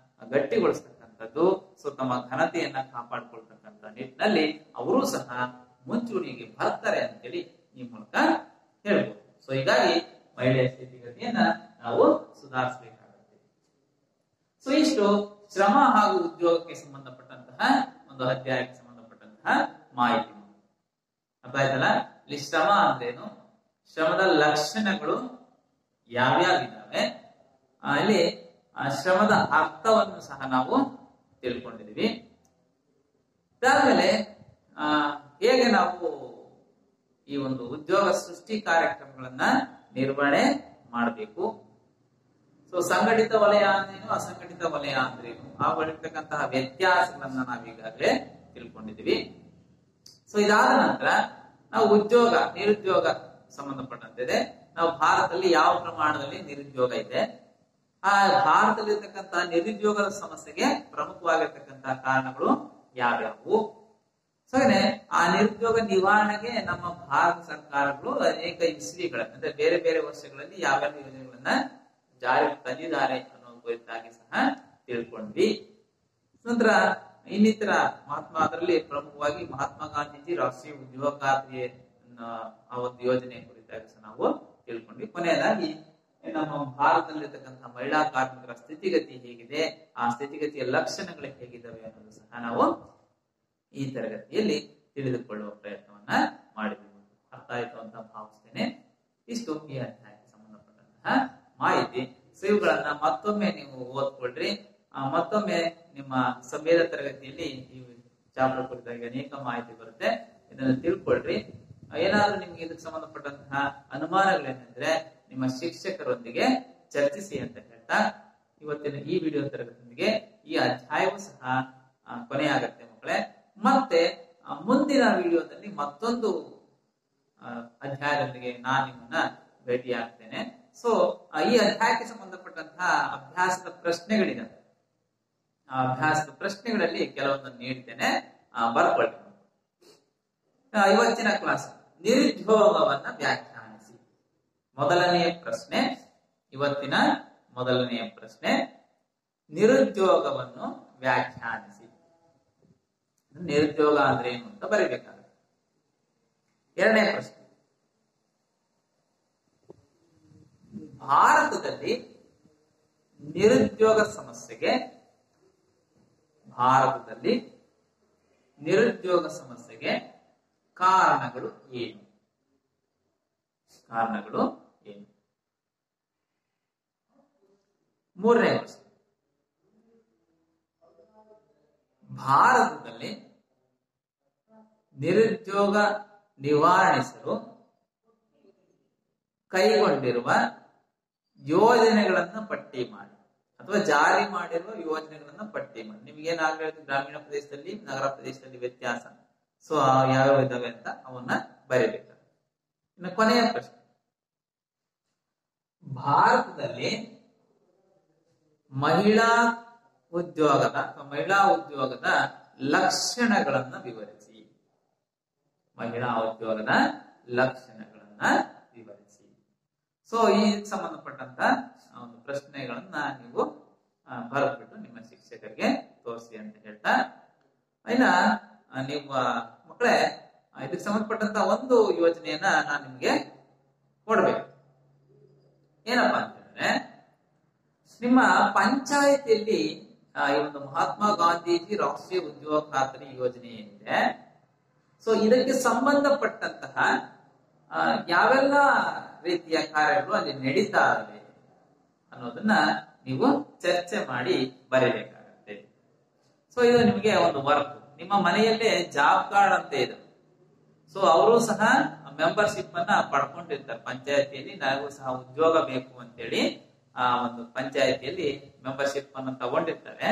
ಗಟ್ಟಿಗೊಳಿಸ್ತಕ್ಕಂಥದ್ದು, ಸೊ ತಮ್ಮ ಘನತೆಯನ್ನ ಕಾಪಾಡಿಕೊಳ್ತಕ್ಕಂಥ ನಿಟ್ಟಿನಲ್ಲಿ ಅವರು ಸಹ ಮುಂಚೂಣಿಗೆ ಬರ್ತಾರೆ ಅಂತೇಳಿ ಈ ಮೂಲಕ ಹೇಳ್ಬೋದು. ಸೊ ಹೀಗಾಗಿ ಮಹಿಳೆಯ ಸ್ಥಿತಿಗತಿಯನ್ನ ನಾವು ಸುಧಾರಿಸಬೇಕಾಗುತ್ತೆ. ಸೊ ಇಷ್ಟು ಶ್ರಮ ಹಾಗೂ ಉದ್ಯೋಗಕ್ಕೆ ಸಂಬಂಧಪಟ್ಟಂತಹ ಒಂದು ಅಧ್ಯಾಯಕ್ಕೆ ಸಂಬಂಧಪಟ್ಟಂತಹ ಮಾಹಿತಿ ಅರ್ಥ ಆಯ್ತಲ್ಲ. ಇಲ್ಲಿ ಶ್ರಮ ಅಂದ್ರೇನು, ಶ್ರಮದ ಲಕ್ಷಣಗಳು ಯಾವ್ಯಾವಿದ್ದಾವೆ, ಇಲ್ಲಿ ಶ್ರಮದ ಅರ್ಥವನ್ನು ಸಹ ನಾವು ತಿಳ್ಕೊಂಡಿದೀವಿ. ಅದಾದ್ಮೇಲೆ ಹೇಗೆ ನಾವು ಈ ಒಂದು ಉದ್ಯೋಗ ಸೃಷ್ಟಿ ಕಾರ್ಯಕ್ರಮಗಳನ್ನ ನಿರ್ವಹಣೆ ಮಾಡಬೇಕು. ಸೊ ಸಂಘಟಿತ ವಲಯ ಅಂದ್ರೇನು, ಅಸಂಘಟಿತ ವಲಯ ಅಂದ್ರೇನು, ಅವುಗಳಿರ್ತಕ್ಕಂತಹ ವ್ಯತ್ಯಾಸಗಳನ್ನ ನಾವೀಗಾಗಲೇ ತಿಳ್ಕೊಂಡಿದೀವಿ. ಸೊ ಇದಾದ ನಂತರ ನಾವು ನಿರುದ್ಯೋಗ ಸಂಬಂಧಪಟ್ಟಂತಿದೆ. ನಾವು ಭಾರತದಲ್ಲಿ ಯಾವ ಪ್ರಮಾಣದಲ್ಲಿ ನಿರುದ್ಯೋಗ ಇದೆ, ಆ ಭಾರತದಲ್ಲಿರ್ತಕ್ಕಂತಹ ನಿರುದ್ಯೋಗದ ಸಮಸ್ಯೆಗೆ ಪ್ರಮುಖವಾಗಿರ್ತಕ್ಕಂತಹ ಕಾರಣಗಳು ಯಾವ್ಯಾವು, ಸೊ ಆ ನಿರುದ್ಯೋಗ ನಿವಾರಣೆಗೆ ನಮ್ಮ ಭಾರತ ಸರ್ಕಾರಗಳು ಅನೇಕ ಇಸ್ವಿಗಳ ಅಂದ್ರೆ ಬೇರೆ ಬೇರೆ ವರ್ಷಗಳಲ್ಲಿ ಯಾವ್ಯಾವ ಯೋಜನೆಗಳನ್ನ ಜಾರಿಗೆ ತಂದಿದ್ದಾರೆ ಅನ್ನೋ ಕುರಿತಾಗಿ ಸಹ ತಿಳ್ಕೊಂಡ್ವಿ. ನಂತರ ಇನ್ನಿತರ ಅದರಲ್ಲಿ ಪ್ರಮುಖವಾಗಿ ಮಹಾತ್ಮ ಗಾಂಧೀಜಿ ರಾಷ್ಟ್ರೀಯ ಉದ್ಯೋಗ ಖಾತ್ರಿ ಆ ಒಂದು ಯೋಜನೆ ಕುರಿತಾಗಿ ಸಹ ನಾವು ತಿಳ್ಕೊಂಡ್ವಿ. ಕೊನೆಯದಾಗಿ ನಮ್ಮ ಭಾರತದಲ್ಲಿರ್ತಕ್ಕಂತಹ ಮಹಿಳಾ ಕಾರ್ಮಿಕರ ಸ್ಥಿತಿಗತಿ ಹೇಗಿದೆ, ಆ ಸ್ಥಿತಿಗತಿಯ ಲಕ್ಷಣಗಳು ಹೇಗಿದ್ದಾವೆ ಅನ್ನೋದು ಸಹ ನಾವು ಈ ತರಗತಿಯಲ್ಲಿ ತಿಳಿದುಕೊಳ್ಳುವ ಪ್ರಯತ್ನವನ್ನ ಮಾಡಿದ್ವಿ. ಅರ್ಥ ಆಯ್ತು ಅಂತ ಭಾವಿಸ್ತೇನೆ. ಇಷ್ಟು ಈ ಅಧ್ಯಾಯಕ್ಕೆ ಸಂಬಂಧಪಟ್ಟಂತಹ ಮಾಹಿತಿ. ಇವುಗಳನ್ನ ಮತ್ತೊಮ್ಮೆ ನೀವು ಓದ್ಕೊಳ್ರಿ. ಮತ್ತೊಮ್ಮೆ ನಿಮ್ಮ ಸಭ್ಯದ ತರಗತಿಯಲ್ಲಿ ಈ ಚಾಪ್ಟರ್ ಕುರಿತಾಗಿ ಅನೇಕ ಮಾಹಿತಿ ಬರುತ್ತೆ, ಇದನ್ನು ತಿಳ್ಕೊಳ್ರಿ. ಏನಾದ್ರೂ ನಿಮ್ಗೆ ಇದಕ್ಕೆ ಸಂಬಂಧಪಟ್ಟಂತಹ ಅನುಮಾನಗಳೇನೆಂದ್ರೆ ನಿಮ್ಮ ಶಿಕ್ಷಕರೊಂದಿಗೆ ಚರ್ಚಿಸಿ ಅಂತ ಹೇಳ್ತಾ ಇವತ್ತಿನ ಈ ವಿಡಿಯೋ ತರಗತಿಯೊಂದಿಗೆ ಈ ಅಧ್ಯಾಯವೂ ಸಹ ಕೊನೆಯಾಗತ್ತೆ ಮಕ್ಕಳೇ. ಮತ್ತೆ ಮುಂದಿನ ವಿಡಿಯೋದಲ್ಲಿ ಮತ್ತೊಂದು ಅಧ್ಯಾಯದೊಂದಿಗೆ ನಾನು ನಿಮ್ಮನ್ನ ಭೇಟಿಯಾಗ್ತೇನೆ. ಸೊ ಈ ಅಧ್ಯಾಯಕ್ಕೆ ಸಂಬಂಧಪಟ್ಟಂತಹ ಅಭ್ಯಾಸದ ಪ್ರಶ್ನೆಗಳಿದೆ. ಆ ಅಭ್ಯಾಸದ ಪ್ರಶ್ನೆಗಳಲ್ಲಿ ಕೆಲವೊಂದನ್ನು ನೀಡ್ತೇನೆ, ಬರ್ಕೊಳ್ಳಿ. ಇವತ್ತಿನ ಕ್ಲಾಸ್ ನಿರುದ್ಯೋಗವನ್ನ ವ್ಯಾಖ್ಯಾನಿಸಿ. ಮೊದಲನೆಯ ಪ್ರಶ್ನೆ, ಇವತ್ತಿನ ಮೊದಲನೆಯ ಪ್ರಶ್ನೆ, ನಿರುದ್ಯೋಗವನ್ನು ವ್ಯಾಖ್ಯಾನಿಸಿ. ನಿರುದ್ಯೋಗ ಅಂದ್ರೆ ಏನು ಅಂತ ಬರೀಬೇಕಾಗುತ್ತೆ. ಎರಡನೇ ಪ್ರಶ್ನೆ, ಭಾರತದಲ್ಲಿ ನಿರುದ್ಯೋಗ ಸಮಸ್ಯೆಗೆ ಕಾರಣಗಳು ಏನು? ಮೂರನೇ ಪ್ರಶ್ನೆ, ಭಾರತದಲ್ಲಿ ನಿರುದ್ಯೋಗ ನಿವಾರಿಸಲು ಕೈಗೊಂಡಿರುವ ಯೋಜನೆಗಳನ್ನು ಪಟ್ಟಿ ಮಾಡಿ, ಅಥವಾ ಜಾರಿ ಮಾಡಿರುವ ಯೋಜನೆಗಳನ್ನು ಪಟ್ಟಿ ಮಾಡಿ. ನಿಮ್ಗೇನಾಗಬೇಕು, ಗ್ರಾಮೀಣ ಪ್ರದೇಶದಲ್ಲಿ ನಗರ ಪ್ರದೇಶದಲ್ಲಿ ವ್ಯತ್ಯಾಸ, ಸೊ ಯಾವ್ಯಾವ ಇದಾವೆ ಅಂತ ಅವನ್ನ ಬರೀಬೇಕು. ಇನ್ನು ಕೊನೆಯ ಪ್ರಶ್ನೆ, ಭಾರತದಲ್ಲಿ ಮಹಿಳಾ ಉದ್ಯೋಗದ ಲಕ್ಷಣಗಳನ್ನ ವಿವರಿಸಿ. ಸೊ ಈ ಸಂಬಂಧಪಟ್ಟಂತ ಒಂದು ಪ್ರಶ್ನೆಗಳನ್ನ ನೀವು ಬರೆದ್ಬಿಟ್ಟು ನಿಮ್ಮ ಶಿಕ್ಷಕರಿಗೆ ತೋರಿಸಿ ಅಂತ ಹೇಳ್ತಾ, ಇನ್ನ ನೀವು ಮಕ್ಕಳೇ ಇದಕ್ಕೆ ಸಂಬಂಧಪಟ್ಟಂತ ಒಂದು ಯೋಜನೆಯನ್ನ ನಾನು ನಿಮ್ಗೆ ಕೊಡ್ಬೇಕು. ಏನಪ್ಪಾ ಅಂತ ಹೇಳಿದ್ರೆ, ನಿಮ್ಮ ಪಂಚಾಯತಿಯಲ್ಲಿ ಈ ಒಂದು ಮಹಾತ್ಮ ಗಾಂಧೀಜಿ ರಾಷ್ಟ್ರೀಯ ಉದ್ಯೋಗ ಖಾತ್ರಿ ಯೋಜನೆ ಏನಿದೆ, ಸೊ ಇದಕ್ಕೆ ಸಂಬಂಧಪಟ್ಟಂತಹ ಯಾವೆಲ್ಲ ರೀತಿಯ ಕಾರ್ಯಗಳು ಅಲ್ಲಿ ನಡೀತಾ ಇವೆ ಅನ್ನೋದನ್ನ ನೀವು ಚರ್ಚೆ ಮಾಡಿ ಬರೀಬೇಕಾಗತ್ತೆ. ಸೊ ಇದು ನಿಮಗೆ ಒಂದು ವರ್ಕ್. ನಿಮ್ಮ ಮನೆಯಲ್ಲೇ ಜಾಬ್ ಕಾರ್ಡ್ ಅಂತ ಇದೆ. ಸೊ ಅವರು ಸಹ ಮೆಂಬರ್ಶಿಪ್ ಅನ್ನ ಪಡ್ಕೊಂಡಿರ್ತಾರೆ ಪಂಚಾಯತಿಯಲ್ಲಿ. ನನಗೂ ಸಹ ಉದ್ಯೋಗ ಬೇಕು ಅಂತೇಳಿ ಆ ಒಂದು ಪಂಚಾಯತಿಯಲ್ಲಿ ಮೆಂಬರ್ಶಿಪ್ ಅನ್ನು ತಗೊಂಡಿರ್ತಾರೆ.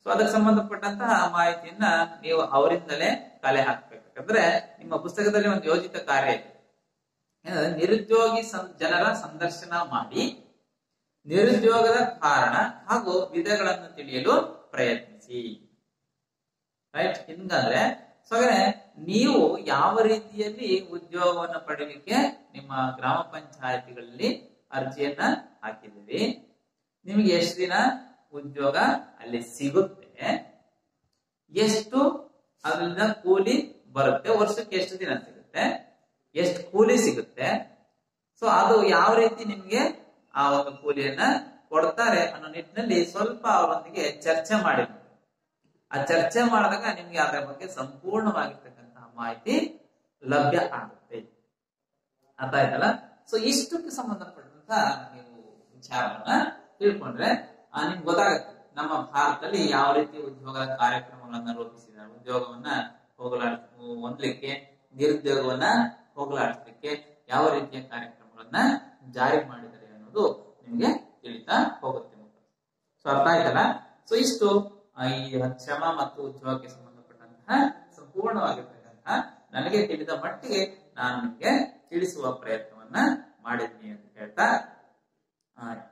ಸೊ ಅದಕ್ಕೆ ಸಂಬಂಧಪಟ್ಟಂತಹ ಮಾಹಿತಿಯನ್ನ ನೀವು ಅವರಿಂದಲೇ ಕಲೆ ಹಾಕ್ಬೇಕು. ಯಾಕಂದ್ರೆ ನಿಮ್ಮ ಪುಸ್ತಕದಲ್ಲಿ ಒಂದು ಯೋಜಿತ ಕಾರ್ಯ ಇದೆ. ನಿರುದ್ಯೋಗಿ ಜನರ ಸಂದರ್ಶನ ಮಾಡಿ ನಿರುದ್ಯೋಗದ ಕಾರಣ ಹಾಗೂ ವಿಧಗಳನ್ನು ತಿಳಿಯಲು ಪ್ರಯತ್ನಿಸಿ. ರೈಟ್? ಹಿಂಗಂದ್ರೆ ಸೊ ನೀವು ಯಾವ ರೀತಿಯಲ್ಲಿ ಉದ್ಯೋಗವನ್ನು ಪಡೆಯಲಿಕ್ಕೆ ನಿಮ್ಮ ಗ್ರಾಮ ಪಂಚಾಯತಿಗಳಲ್ಲಿ ಅರ್ಜಿಯನ್ನ ಹಾಕಿದ್ದೀರಿ, ನಿಮಗೆ ಎಷ್ಟು ದಿನ ಉದ್ಯೋಗ ಅಲ್ಲಿ ಸಿಗುತ್ತೆ, ಎಷ್ಟು ಅದರಿಂದ ಕೂಲಿ ಬರುತ್ತೆ, ವರ್ಷಕ್ಕೆ ಎಷ್ಟು ದಿನ ಸಿಗುತ್ತೆ, ಎಷ್ಟು ಕೂಲಿ ಸಿಗುತ್ತೆ, ಸೊ ಅದು ಯಾವ ರೀತಿ ನಿಮ್ಗೆ ಆ ಒಂದು ಕೂಲಿಯನ್ನ ಕೊಡ್ತಾರೆ ಅನ್ನೋ ನಿಟ್ಟಿನಲ್ಲಿ ಸ್ವಲ್ಪ ಅವರೊಂದಿಗೆ ಚರ್ಚೆ ಮಾಡಿ. ಆ ಚರ್ಚೆ ಮಾಡಿದಾಗ ನಿಮ್ಗೆ ಅದರ ಬಗ್ಗೆ ಸಂಪೂರ್ಣವಾಗಿರ್ತಕ್ಕಂತಹ ಮಾಹಿತಿ ಲಭ್ಯ ಆಗುತ್ತೆ. ಅರ್ಥ ಆಯ್ತಲ್ಲ? ಸೊ ಇಷ್ಟಕ್ಕೆ ಸಂಬಂಧಪಟ್ಟಂತ ನೀವು ವಿಚಾರವನ್ನ ತಿಳ್ಕೊಂಡ್ರೆ ನಿಮ್ಗೆ ಗೊತ್ತಾಗುತ್ತೆ ನಮ್ಮ ಭಾರತದಲ್ಲಿ ಯಾವ ರೀತಿ ಉದ್ಯೋಗದ ಕಾರ್ಯಕ್ರಮಗಳನ್ನ ರೂಪಿಸಿದ್ದಾರೆ. ಉದ್ಯೋಗವನ್ನ ಹೊಂದಲಿಕ್ಕೆ, ನಿರುದ್ಯೋಗವನ್ನ ಹೋಗಲಾಡಿಸಲಿಕ್ಕೆ ಯಾವ ರೀತಿಯ ಕಾರ್ಯಕ್ರಮಗಳನ್ನ ಜಾರಿ ಮಾಡಿದ್ದಾರೆ ಅನ್ನೋದು ನಿಮ್ಗೆ ತಿಳಿತಾ ಹೋಗುತ್ತೆ. ಸೊ ಅರ್ಥ ಆಯ್ತಲ್ಲ? ಸೊ ಇಷ್ಟು ಈ ಶ್ರಮ ಮತ್ತು ಉದ್ಯೋಗಕ್ಕೆ ಸಂಬಂಧಪಟ್ಟಂತಹ ಸಂಪೂರ್ಣವಾಗಿರ್ತಕ್ಕಂತಹ ನನಗೆ ತಿಳಿದ ಮಟ್ಟಿಗೆ ನಾನು ನಿಮ್ಗೆ ತಿಳಿಸುವ ಪ್ರಯತ್ನವನ್ನ ಮಾಡಿದ್ದೀನಿ ಅಂತ ಹೇಳ್ತಾ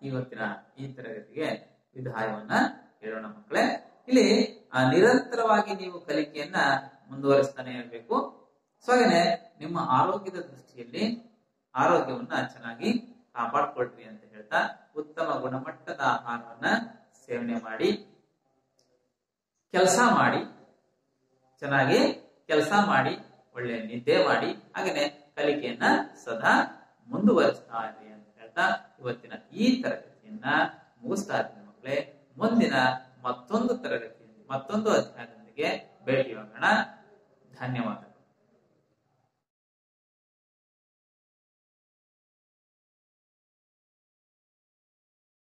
ಇವತ್ತಿನ ಈ ತರಗತಿಗೆ ವಿದಾಯವನ್ನ ಹೇಳೋಣ ಮಕ್ಕಳೇ. ಇಲ್ಲಿ ನಿರಂತರವಾಗಿ ನೀವು ಕಲಿಕೆಯನ್ನ ಮುಂದುವರಿಸ್ತಾನೆ ಇರಬೇಕು. ಸೊ ಹಾಗೇನೆ ನಿಮ್ಮ ಆರೋಗ್ಯದ ದೃಷ್ಟಿಯಲ್ಲಿ ಆರೋಗ್ಯವನ್ನ ಚೆನ್ನಾಗಿ ಕಾಪಾಡ್ಕೊಳ್ರಿ ಅಂತ ಹೇಳ್ತಾ, ಉತ್ತಮ ಗುಣಮಟ್ಟದ ಆಹಾರವನ್ನ ಸೇವನೆ ಮಾಡಿ, ಕೆಲಸ ಮಾಡಿ, ಚೆನ್ನಾಗಿ ಕೆಲಸ ಮಾಡಿ, ಒಳ್ಳೆ ನಿದ್ದೆ ಮಾಡಿ, ಹಾಗೇನೆ ಕಲಿಕೆಯನ್ನ ಸದಾ ಮುಂದುವರಿಸ್ತಾ ಇರಿ ಅಂತ ಹೇಳ್ತಾ ಇವತ್ತಿನ ಈ ತರಗತಿಯನ್ನ ಮುಗಿಸ್ತಾ ಇದ್ದೀನಿ ಮಕ್ಕಳೇ. ಮುಂದಿನ ಮತ್ತೊಂದು ತರಗತಿಯಲ್ಲಿ ಮತ್ತೊಂದು ಅಧ್ಯಾಯದೊಂದಿಗೆ ಭೇಟಿಯಾಗೋಣ. ಧನ್ಯವಾದ.